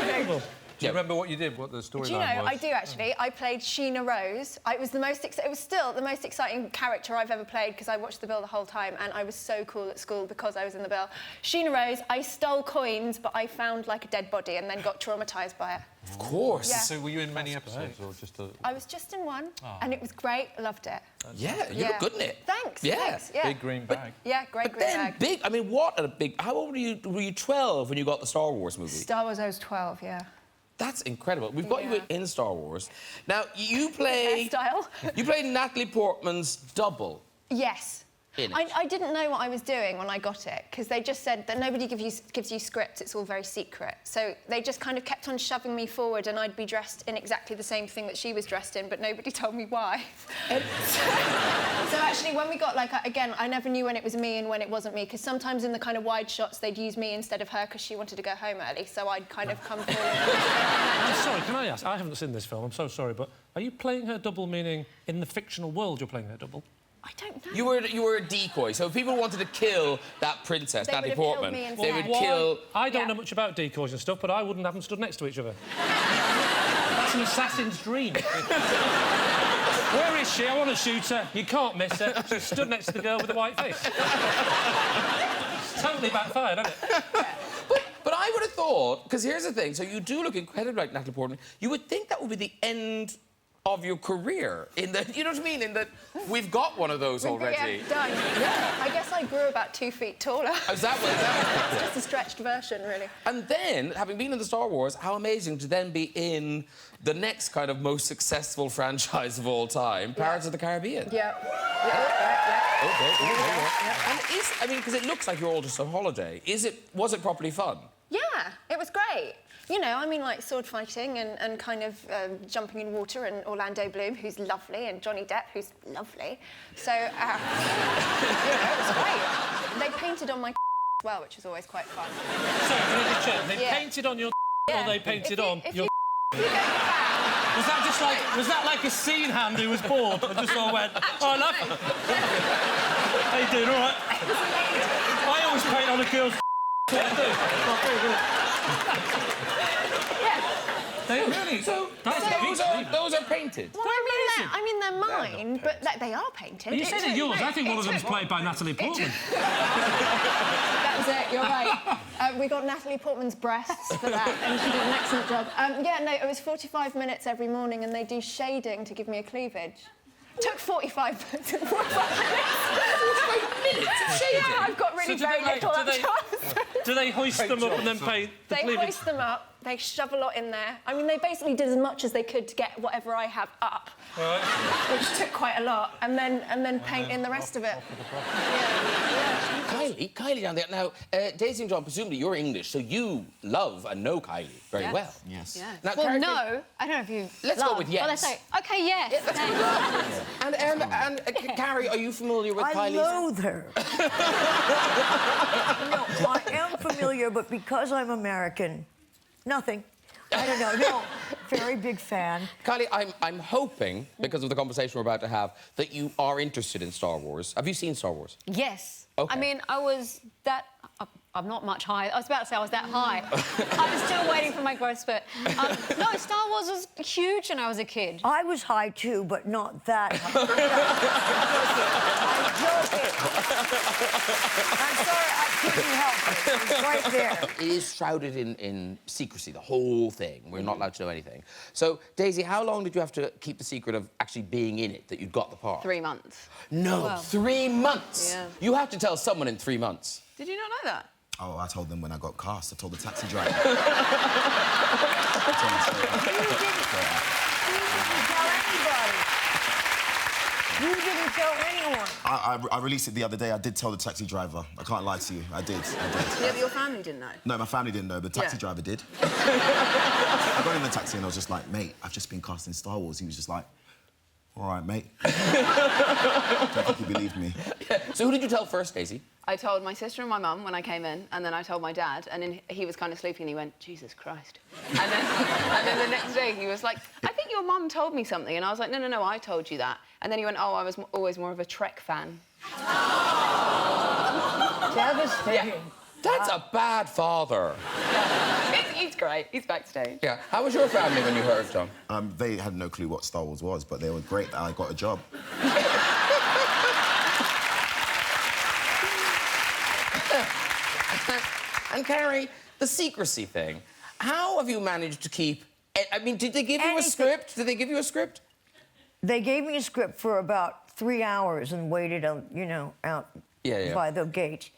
Unbelievable. Do you remember what you did? What the storyline was? Do you know, I do actually. I played Sheena Rose. It was still the most exciting character I've ever played because I watched the bill the whole time and I was so cool at school because I was in the bill. Sheena Rose, I stole coins, but I found like a dead body and then got traumatised by it. Of course. Yeah. So were you in many episodes or just a... I was just in one and it was great. I loved it. Yeah, you look good in it. Thanks. Yeah. Thanks. Yeah. Big green bag. Yeah, great But green then bag. big, I mean, what a big... How old were you? Were you 12 when you got the Star Wars movie? Star Wars, I was 12, yeah. That's incredible. We've got you in Star Wars. Now, you play... Hairstyle. You played Natalie Portman's double. Yes. In it. I didn't know what I was doing when I got it because they just said that nobody gives you scripts, it's all very secret. So they just kind of kept on shoving me forward and I'd be dressed in exactly the same thing that she was dressed in, but nobody told me why. So actually, when we got, like, again, I never knew when it was me and when it wasn't me because sometimes in the kind of wide shots they'd use me instead of her because she wanted to go home early, so I'd kind of come forward. I'm sorry, can I ask? I haven't seen this film, I'm so sorry, but are you playing her double, meaning in the fictional world you're playing her double? I don't know. You were a decoy, so if people wanted to kill that princess, They Natalie would have killed Portman, me they would instead. kill... I don't know much about decoys and stuff, but I wouldn't have them stood next to each other. That's an assassin's dream. Where is she? I want to shoot her. You can't miss her. She stood next to the girl with the white face. Totally backfired, hasn't it? But I would have thought, because here's the thing, so you do look incredibly like Natalie Portman, you would think that would be the end of your career, in that, you know what I mean, in that we've got one of those already. Yeah, done. Yeah. I guess I grew about 2 feet taller. Is that what It's just a stretched version, really. And then, having been in the Star Wars, how amazing to then be in the next kind of most successful franchise of all time, Pirates of the Caribbean. Yeah. And I mean, because it looks like you're all just on holiday. Was it properly fun? Yeah, it was great. You know, I mean, like sword fighting and kind of jumping in water, and Orlando Bloom, who's lovely, and Johnny Depp, who's lovely. So, you know, it was great. They painted on my as well, which was always quite fun. Sorry, can I just check? They painted on your or they painted on your... Was that like a scene hand who was bored and just all went, oh, I love it? How you doing? All right? I always paint on a girl's what I do. Really? So those are painted. Well, I mean, they're mine, but they are painted. You said they're yours. I think one of them's played by Natalie Portman. That was it, you're right. We got Natalie Portman's breasts for that, and she did an excellent job. Yeah, no, it was 45 minutes every morning, and they do shading to give me a cleavage. Took 45 minutes. 45 minutes of shading? Yeah, I've got really very little up top. Do they hoist them up and then paint the They cleavage? hoist them up, they shove a lot in there. I mean, they basically did as much as they could to get whatever I have up, Right. which took quite a lot, and then paint in the rest of it. Kylie down there. Now, Daisy and John, presumably you're English, so you love and know Kylie very Yes. well. Yes. Now, Well, Carrie, no, I don't know if you Let's love, go with yes. But let's say, OK, yes. And Carrie, are you familiar with Kylie's... I loathe her. No, I am familiar, but because I'm American, nothing. I don't know. No, very big fan. Kylie, I'm hoping, because of the conversation we're about to have, that you are interested in Star Wars. Have you seen Star Wars? Yes. Okay. I mean, I was that... I'm not much high. I was about to say I was that high. I was still waiting for my growth spurt. No, Star Wars was huge when I was a kid. I was high too, but not that high. I'm joking. I'm sorry, I couldn't help it. It was right there. It is shrouded in secrecy, the whole thing. We're not allowed to know anything. So, Daisy, how long did you have to keep the secret of actually being in it, that you'd got the part? 3 months. No, Well, 3 months? yeah. You have to tell someone in 3 months. Did you not know that? Oh, I told them when I got cast. I told the taxi driver. You didn't tell anyone. I released it the other day. I did tell the taxi driver. I can't lie to you. I did. Yeah, but your family didn't know. No, my family didn't know, but the taxi Yeah. driver did. I got in the taxi and I was just like, mate, I've just been cast in Star Wars. He was just like, all right, mate. Don't think he believed me. So who did you tell first, Daisy? I told my sister and my mum when I came in, and then I told my dad, and then he was kind of sleepy, and he went, Jesus Christ. And then the next day he was like, I think your mum told me something, and I was like, no, I told you that. And then he went, oh, I was always more of a Trek fan. Devastating. Yeah. That's a bad father. He's great. He's backstage. Yeah. How was your family when you heard, John? They had no clue what Star Wars was, but they were great that I got a job. And Carrie, the secrecy thing. How have you managed to keep... I mean, did they give you a script? Did they give you a script? They gave me a script for about 3 hours and waited, you know, out by the gate.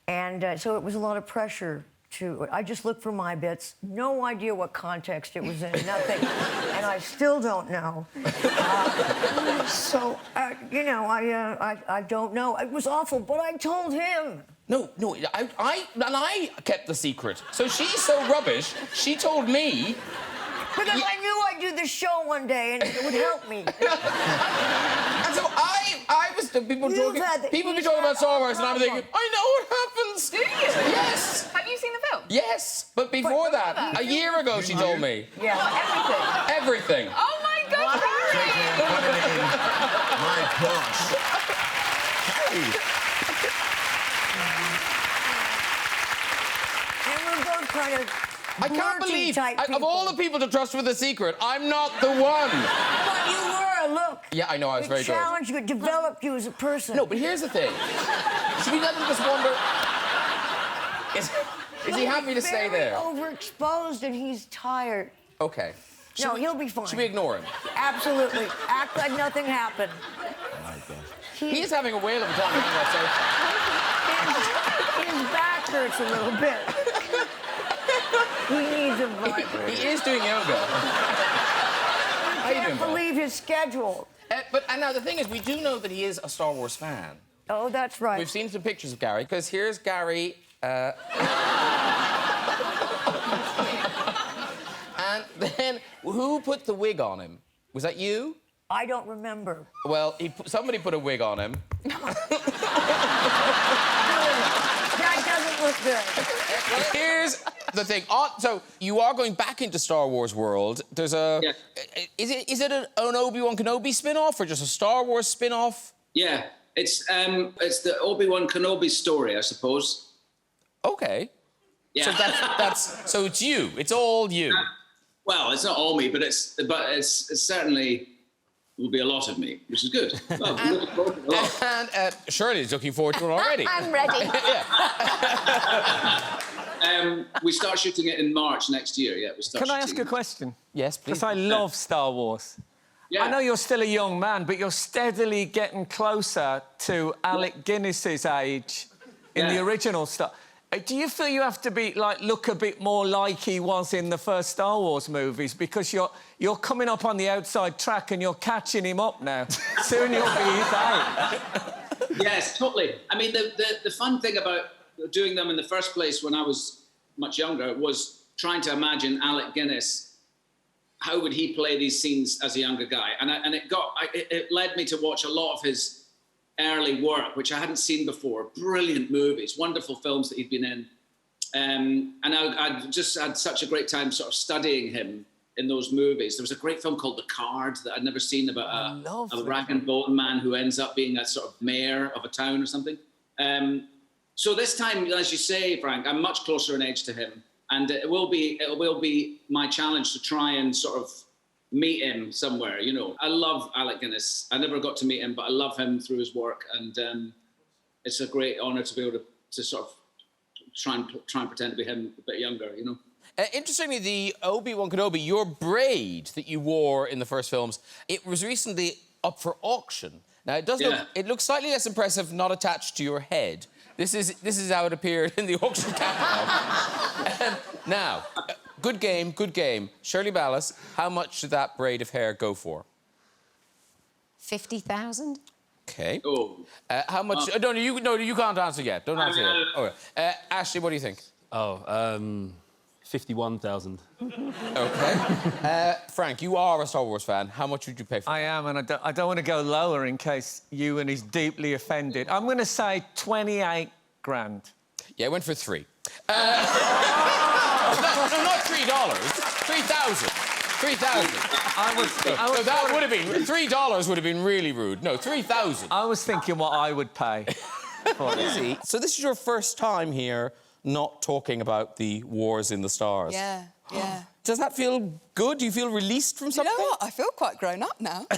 And so it was a lot of pressure to... I just looked for my bits. No idea what context it was in, nothing. And I still don't know. You know, I don't know. It was awful, but I told him. No, I kept the secret. So she's so rubbish, she told me... Because I knew I'd do the show one day and it would help me. And so I was... People be talking about Star Wars and I'm thinking, I know what happens. Do you? Yes. Have you seen the film? Yes, but before that, a year ago she told me. Yeah. What, everything? Everything. Oh, my God, Harry! My gosh. And we're both kind of I can't believe, type of all the people to trust with a secret, I'm not the one. But you were, look. Yeah, I know, I was very good. It challenged you, it developed you as a person. No, but here's the thing. Should we let them just wonder... Is he happy to stay there? Overexposed and he's tired. Okay. No, he'll be fine. Should we ignore him? Absolutely. Act like nothing happened. He is having a whale of a time. His back hurts a little bit. He needs a vibrator. He is doing yoga. How you doing, I can't believe his schedule. And now the thing is, we do know that he is a Star Wars fan. Oh, that's right. We've seen some pictures of Gary, because here's Gary. And then, who put the wig on him? Was that you? I don't remember. Well, somebody put a wig on him. That doesn't look good. Here's the thing. So you are going back into Star Wars world. There's a... Is it an Obi-Wan Kenobi spin-off or just a Star Wars spin-off? Yeah. It's the Obi-Wan Kenobi story, I suppose. Okay. Yeah. So that's so it's you. It's all you. Well, it's not all me, but it's certainly will be a lot of me, which is good. Well, I'm looking forward to it a lot. And Shirley's looking forward to it already. I'm ready. We start shooting it in March next year. Yeah, we start. Can I ask shooting a question? Yes, please. Because I love Star Wars. Yeah. I know you're still a young man, but you're steadily getting closer to Alec Guinness's age in the original Star. Do you feel you have to be look a bit more like he was in the first Star Wars movies because you're coming up on the outside track and you're catching him up now? Soon you'll be his age. Yes, totally. I mean, the fun thing about doing them in the first place when I was much younger was trying to imagine Alec Guinness. How would he play these scenes as a younger guy? And it led me to watch a lot of his early work, which I hadn't seen before. Brilliant movies, wonderful films that he'd been in. And I just had such a great time sort of studying him in those movies. There was a great film called The Card that I'd never seen about a rag and bone man who ends up being a sort of mayor of a town or something. So this time, as you say, Frank, I'm much closer in age to him. And it will be my challenge to try and sort of meet him somewhere, you know. I love Alec Guinness. I never got to meet him, but I love him through his work. And it's a great honour to be able to sort of try and pretend to be him a bit younger, you know. Interestingly, the Obi-Wan Kenobi, your braid that you wore in the first films, it was recently up for auction. Now, it looks slightly less impressive not attached to your head. This is how it appeared in the auction catalogue. Now, good game, good game. Shirley Ballas, how much did that braid of hair go for? 50,000. Okay. Oh. How much? No, you can't answer yet. Don't answer yet. Okay. Ashley, what do you think? 51,000. Okay. Frank, you are a Star Wars fan. How much would you pay for it? I am, and I don't want to go lower in case Ewan is deeply offended. I'm going to say 28 grand. Yeah, I went for 3. No, not $3. 3,000. 3,000. So that would have been $3 would have been really rude. No, 3,000. I was thinking what I would pay. So this is your first time here not talking about the wars in the stars. Yeah. Does that feel good? Do you feel released from something? You know what? I feel quite grown up now. I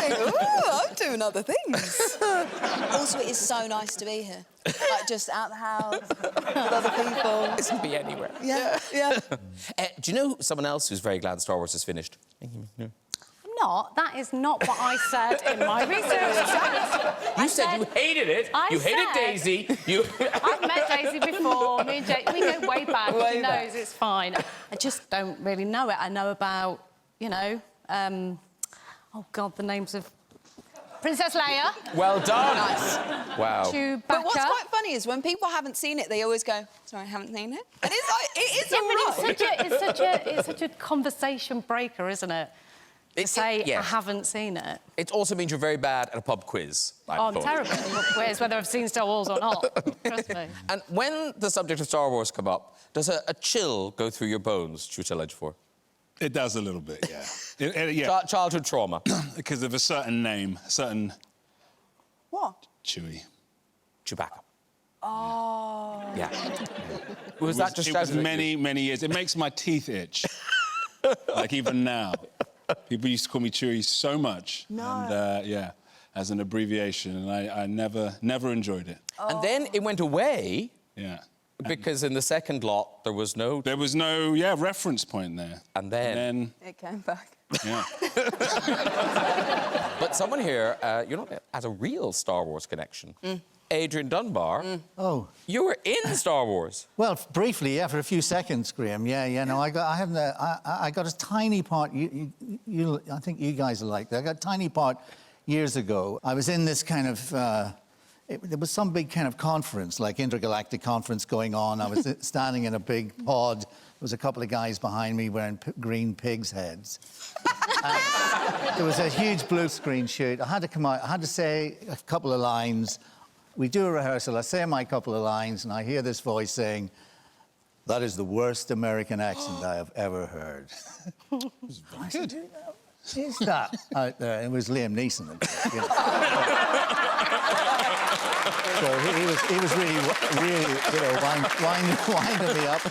think, ooh, I'm doing other things. Also, it is so nice to be here. Like, just out the house, with other people. This can be anywhere. Yeah. Do you know someone else who's very glad Star Wars is finished? No. Not. That is not what I said in my research. You said you hated it. You hated Daisy. I've met Daisy before. Me and we go way back. She knows it's fine. I just don't really know it. I know about, you know, oh God, the names of Princess Leia. Well done. Nice. Wow. But what's quite funny is when people haven't seen it, they always go, "Sorry, I haven't seen it." But it's all right. It's such a conversation breaker, isn't it? To say I haven't seen it. It also means you're very bad at a pub quiz. I'm terrible at a pub quiz, whether I've seen Star Wars or not. Trust me. And when the subject of Star Wars come up, does a chill go through your bones, Chuta Ledgefor? It does a little bit, yeah. Childhood trauma. Because of a certain name, certain... What? Chewie. Chewbacca. Oh. Yeah. Was that just... It was many, many years. It makes my teeth itch. Like, even now. People used to call me Chewie so much. No. And, as an abbreviation, and I never enjoyed it. And then it went away. Yeah. Because in the second lot, there was no... There was no, reference point there. And then... It came back. Yeah. But someone here, has a real Star Wars connection. Adrian Dunbar. Oh. You were in Star Wars. Well, briefly, yeah, for a few seconds, Graham. No, I got a tiny part. I think you guys are like that. I got a tiny part years ago. I was in this kind of. There was some big kind of conference, like intergalactic conference going on. I was standing in a big pod. There was a couple of guys behind me wearing green pigs' heads. There was a huge blue screen shoot. I had to come out. I had to say a couple of lines. We do a rehearsal, I say my couple of lines, and I hear this voice saying, "That is the worst American accent I have ever heard." Good. Is that out there? It was Liam Neeson. You know. So he was really, you know, winding me up.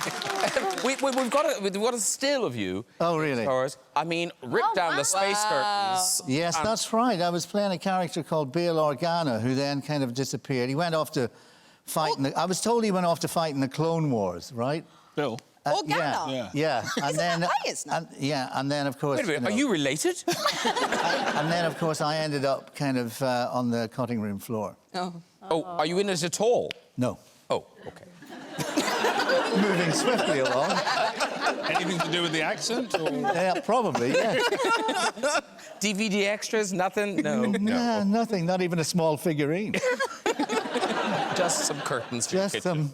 We've got a still of you. Oh, really? I mean, ripped down the space curtains. Yes, that's right. I was playing a character called Bail Organa, who then kind of disappeared. He went off to fight I was told he went off to fight in the Clone Wars, right? Bill? Yeah. And then, and then, of course... Wait a minute, are you related? And then, of course, I ended up kind of on the cutting room floor. Oh, are you in it at all? No. Oh, OK. Moving swiftly along. Anything to do with the accent? Or? Yeah, probably, yeah. DVD extras, nothing? No. Nah, nothing, not even a small figurine. Just some curtains. Just some...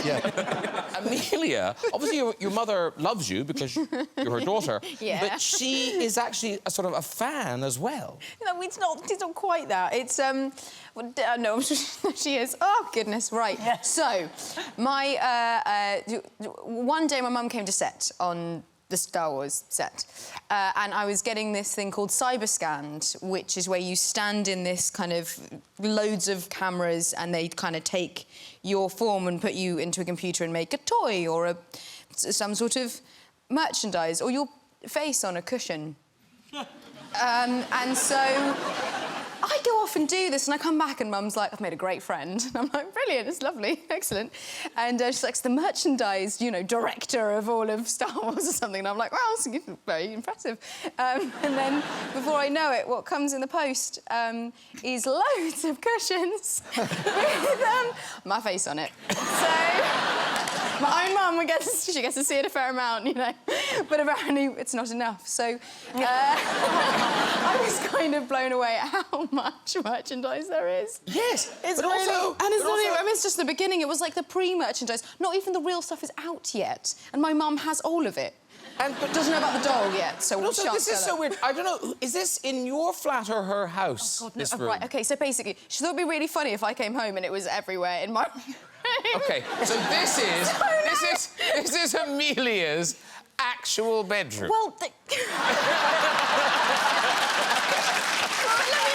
Yeah. Amelia, obviously your mother loves you because you're her daughter. Yeah. But she is actually a sort of a fan as well. No, it's not quite that. It's, no, she is. Oh, goodness, right. Yeah. So, one day my mum came to set on the Star Wars set, and I was getting this thing called cyberscanned, which is where you stand in this kind of loads of cameras and they kind of take your form and put you into a computer and make a toy or some sort of merchandise or your face on a cushion. And so I go off and do this, and I come back, and Mum's like, "I've made a great friend." And I'm like, "Brilliant, it's lovely, excellent." And she's like, "It's the merchandise, you know, director of all of Star Wars or something." And I'm like, "Wow, that's very impressive." And then, before I know it, what comes in the post is loads of cushions with my face on it. So my own mum she gets to see it a fair amount, you know, but apparently it's not enough. So I was kind of blown away at how much merchandise there is. Yes, it's but really, also, and it's not even, I mean, it's just the beginning. It was like the pre-merchandise. Not even the real stuff is out yet, and my mum has all of it. But doesn't know about the doll yet, so we'll this is so weird. I don't know, is this in your flat or her house? Oh, God, no. This room? Right, OK, so basically, she thought it'd be really funny if I came home and it was everywhere in my room. OK, so this is Amelia's actual bedroom. Well, let me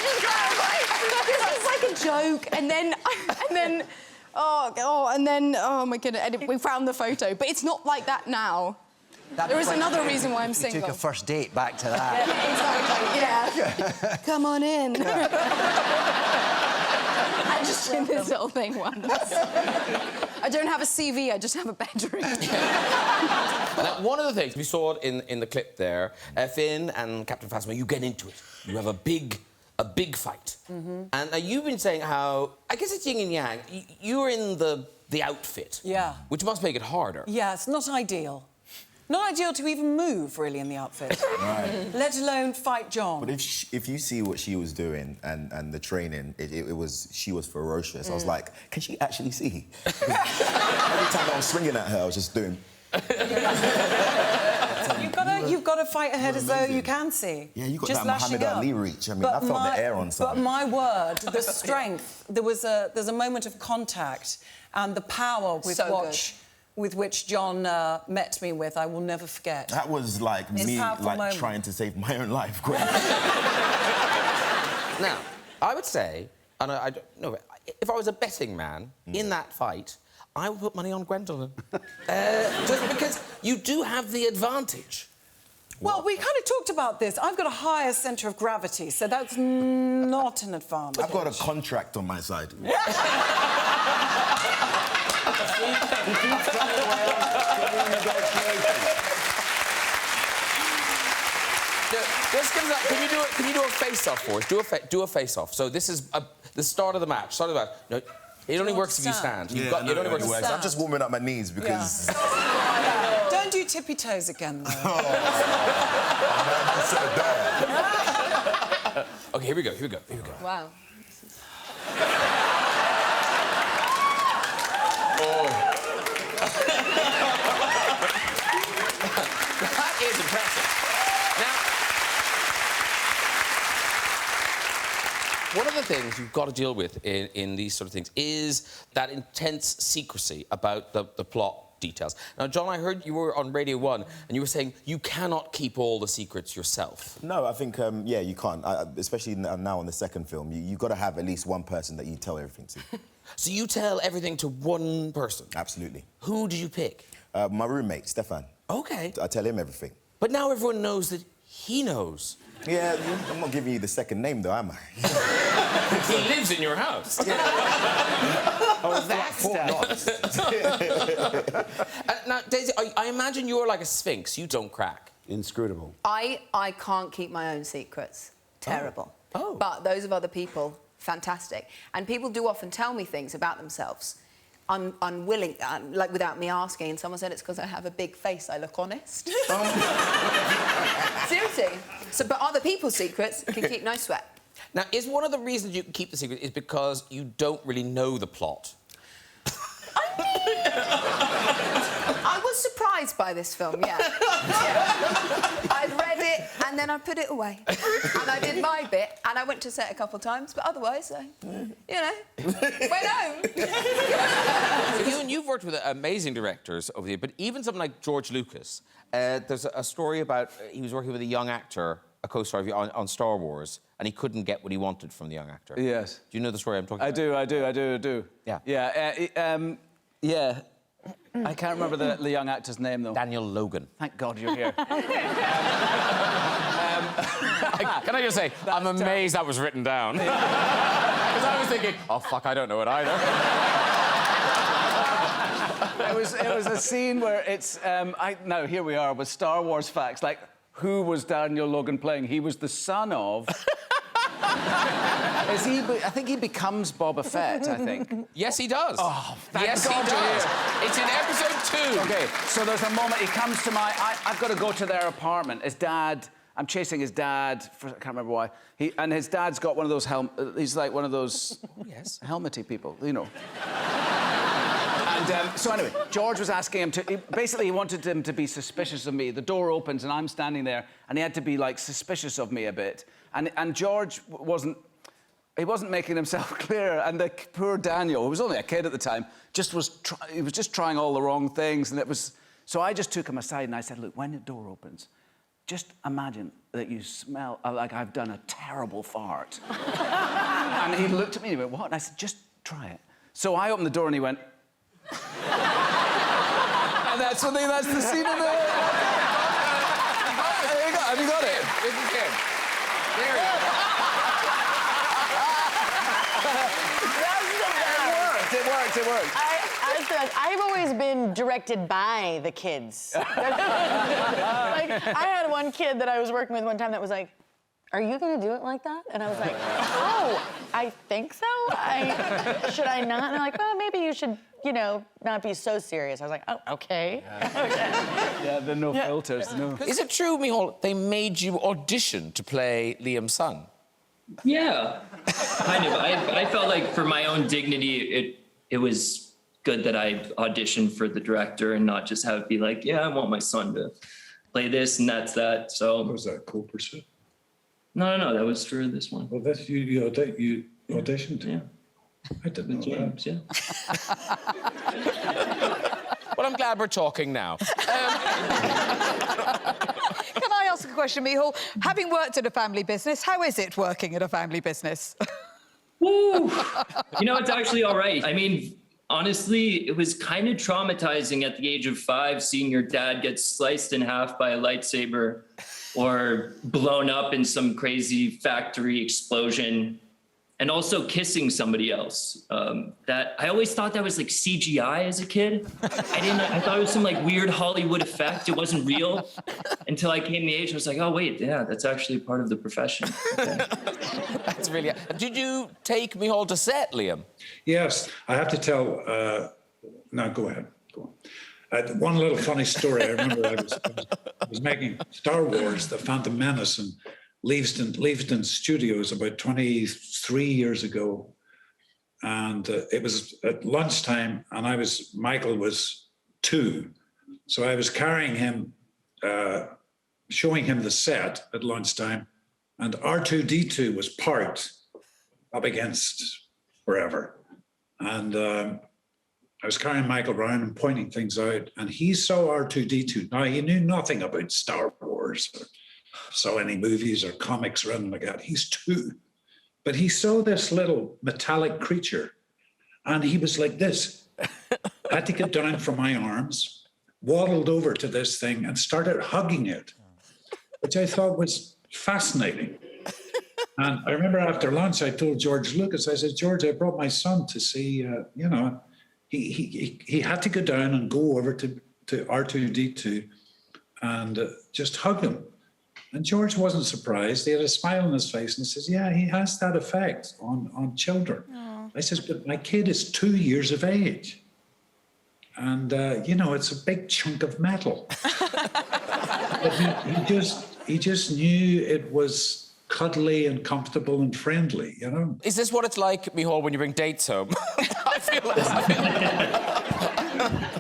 just clarify. It's like a joke, and then oh my goodness, and we found the photo, but it's not like that now. There is another reason why I'm single. You took a first date back to that. Yeah, exactly, yeah. Come on in. I just did this little thing once. I don't have a CV, I just have a bedroom. Now, one of the things we saw it in the clip there, Finn and Captain Phasma, you get into it. You have a big fight. Mm-hmm. And now you've been saying how, I guess it's yin and yang. You're in the outfit. Yeah. Which must make it harder. Yeah, it's not ideal. Not ideal to even move, really, in the outfit. Right. Let alone fight John. But if you see what she was doing and the training, she was ferocious. I was like, can she actually see? Every time I was swinging at her, I was just doing... You've got to fight ahead as though you can see. Yeah, you got just that Muhammad Ali reach. I mean, I felt the air on something. But my word, the strength, there's a moment of contact and the power with which John met me with, I will never forget. That was like me, like trying to save my own life. Now, I would say, and I don't know, if I was a betting man in that fight, I would put money on Gwendolyn. Just because you do have the advantage. Well, we kind of talked about this. I've got a higher centre of gravity, so that's not an advantage. I've got a contract on my side. Can you do a face-off for us? Do a face-off. So this is the start of the match. No, it only works if you stand. It only works. I'm just warming up my knees because... Yeah. Don't do tippy toes again, though. OK, here we go. Wow. That is impressive. Now, one of the things you've got to deal with in these sort of things is that intense secrecy about the plot details. Now, John, I heard you were on Radio 1 and you were saying you cannot keep all the secrets yourself. No, I think, yeah, you can't. Especially now on the second film, you've got to have at least one person that you tell everything to. So you tell everything to one person? Absolutely. Who did you pick? My roommate, Stefan. OK. I tell him everything. But now everyone knows that he knows. Yeah, I'm not giving you the second name, though, am I? He lives in your house. Oh, that's Now, Daisy, I imagine you're like a sphinx. You don't crack. Inscrutable. I can't keep my own secrets. Terrible. Oh. But those of other people, fantastic. And people do often tell me things about themselves, unwilling, like without me asking. And someone said it's because I have a big face, I look honest. Seriously. So, but other people's secrets can keep no sweat. Now, is one of the reasons you can keep the secret is because you don't really know the plot? I was surprised by this film, yeah. I'd read it and then I put it away. And I did my bit and I went to set a couple of times, but otherwise, went home. So you've worked with amazing directors over the years, but even something like George Lucas, there's a story about he was working with a young actor, a co-star of you, on Star Wars, and he couldn't get what he wanted from the young actor. Yes. Do you know the story I'm talking about? I do. Yeah. Yeah. Yeah. I can't remember the young actor's name, though. Daniel Logan. Thank God you're here. Can I just say, I'm amazed that was written down. Because I was thinking, oh, fuck, I don't know it either. It was a scene where it's... now, here we are with Star Wars facts. Like, who was Daniel Logan playing? He was the son of... I think he becomes Boba Fett, I think. Yes, he does. Oh, thank yes, God he does. It's in episode 2. OK, so there's a moment he comes to I've got to go to their apartment. His dad... I'm chasing his dad. I can't remember why. And his dad's got one of those he's like one of those... Yes. Helmety people, you know. And so anyway, George was asking him to... Basically, he wanted him to be suspicious of me. The door opens and I'm standing there and he had to be, like, suspicious of me a bit. And George wasn't... He wasn't making himself clear, and the poor Daniel, who was only a kid at the time, he was just trying all the wrong things, and it was... So I just took him aside and I said, look, when the door opens, just imagine that you smell like I've done a terrible fart. And he looked at me and he went, what? And I said, just try it. So I opened the door and he went... And that's the scene of the... There you go. Have you got it? This is him. There you go. It worked. I've always been directed by the kids. Like, I had one kid that I was working with one time that was like, are you going to do it like that? And I was like, oh, I think so. Should I not? And they're like, well, maybe you should, not be so serious. I was like, oh, OK. Yeah, there are no filters, no. Is it true, Micheál, they made you audition to play Liam's son? Yeah, kind of. I felt like for my own dignity, it was good that I auditioned for the director and not just have it be like, yeah, I want my son to play this and that's that. So was that co-pursuit? No, that was for this one. Well, that's you auditioned. Yeah, I didn't know James, that. Yeah. Well, I'm glad we're talking now. Can I ask a question, Micheál? Having worked at a family business, how is it working at a family business? Woo! It's actually all right. I mean, honestly, it was kind of traumatizing at the age of 5, seeing your dad get sliced in half by a lightsaber or blown up in some crazy factory explosion, and also kissing somebody else. That I always thought that was like CGI as a kid. I thought it was some like weird Hollywood effect. It wasn't real until I came the age. I was like, oh wait, yeah, that's actually part of the profession. Okay. That's really... Did you take Micheál to set, Liam? Yes, I have to tell... No, go ahead. Go on. One little funny story. I remember I was making Star Wars, The Phantom Menace, and Leavesden Studios about 23 years ago. And it was at lunchtime, and Michael was 2. So I was carrying him, showing him the set at lunchtime, and R2-D2 was parked up against wherever. And I was carrying Michael around and pointing things out, and he saw R2-D2. Now, he knew nothing about Star Wars or saw any movies or comics or anything like that. He's 2. But he saw this little metallic creature, and he was like this. I had to get down from my arms, waddled over to this thing, and started hugging it, which I thought was fascinating. And I remember after lunch, I told George Lucas, I said, George, I brought my son to see, you know, he had to go down and go over to R2-D2 and just hug him. And George wasn't surprised. He had a smile on his face and he says, yeah, he has that effect on children. Aww. I says, but my kid is 2 years of age. And, you know, it's a big chunk of metal. But he just knew it was cuddly and comfortable and friendly, you know? Is this what it's like, Micheál, when you bring dates home? I feel like...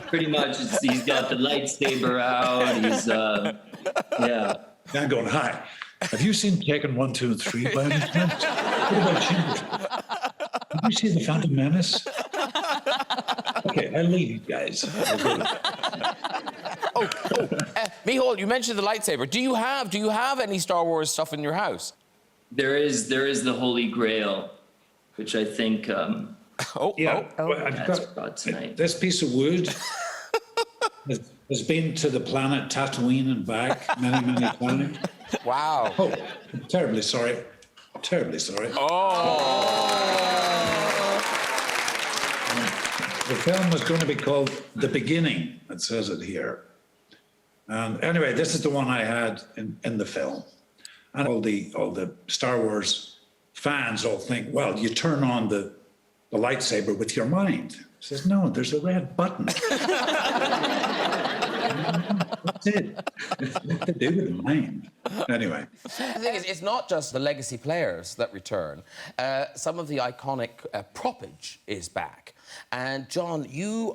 Pretty much, he's got the lightsaber out, he's, yeah. I'm going, hi. Have you seen Taken 1, 2, and 3 by any chance? What about you? Have you seen The Phantom Menace? Okay, I'll leave you guys. Micheál, you mentioned the lightsaber. Do you have any Star Wars stuff in your house? There is the Holy Grail, which I think. I've got tonight. This piece of wood has been to the planet Tatooine and back many, many times. Wow. Oh, I'm terribly sorry. Terribly sorry. The film was going to be called The Beginning. It says it here. And anyway, this is the one I had in the film. And all the Star Wars fans all think, well, you turn on the lightsaber with your mind. He says, no, there's a red button. That's it. It's what to do with the mind. Anyway. The thing is, it's not just the legacy players that return. Some of the iconic proppage is back. And John, you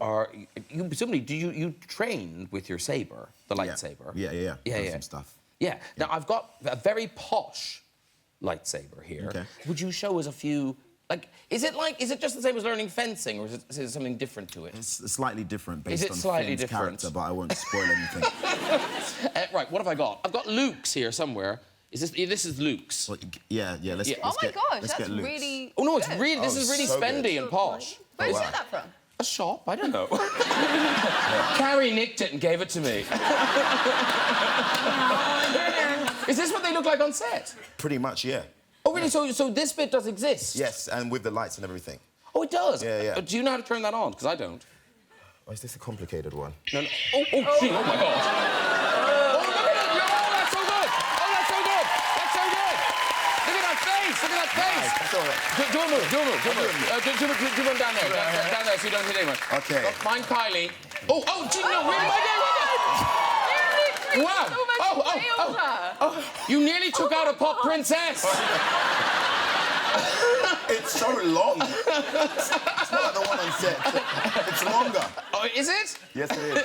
presumably, you train with your saber, the lightsaber? Yeah. Some stuff. Yeah. Now, I've got a very posh lightsaber here. Okay. Would you show us a few... is it just the same as learning fencing, or is it something different to it? It's slightly different based on slightly Finn's different? character, but I won't spoil anything. Right, what have I got? I've got Luke's here somewhere. This is Luke's. Well, yeah. Let's oh my gosh, let's that's get Luke's. really. Oh no, it's really. This is really so spendy good. and posh. Where'd you get that from? A shop? I don't know. Carrie nicked it and gave it to me. Is this what they look like on set? Pretty much, yeah. Oh really? So this bit does exist? Yes, and with the lights and everything. Oh, it does. Yeah. Do you know how to turn that on? Because I don't. Oh, is this a complicated one? No. Oh, gee, oh my God. Oh, look at it! Oh, that's so good! Oh, that's so good! That's so good! Look at that face! Look at that face! Nice, that's all right. Do a move. Do one down there. Down there so you don't hit anyone. Okay. Mind Kylie. Oh, gee, no, wait. Wow! Oh, you nearly took out a pop princess! It's so long. It's not like the one on set. It's longer. Oh, is it? Yes, it is. Do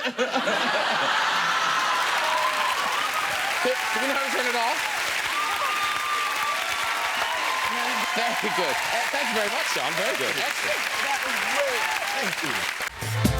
we know how to turn it off? Very good. Thank you very much, John. Very good. Excellent. That was great. Thank you.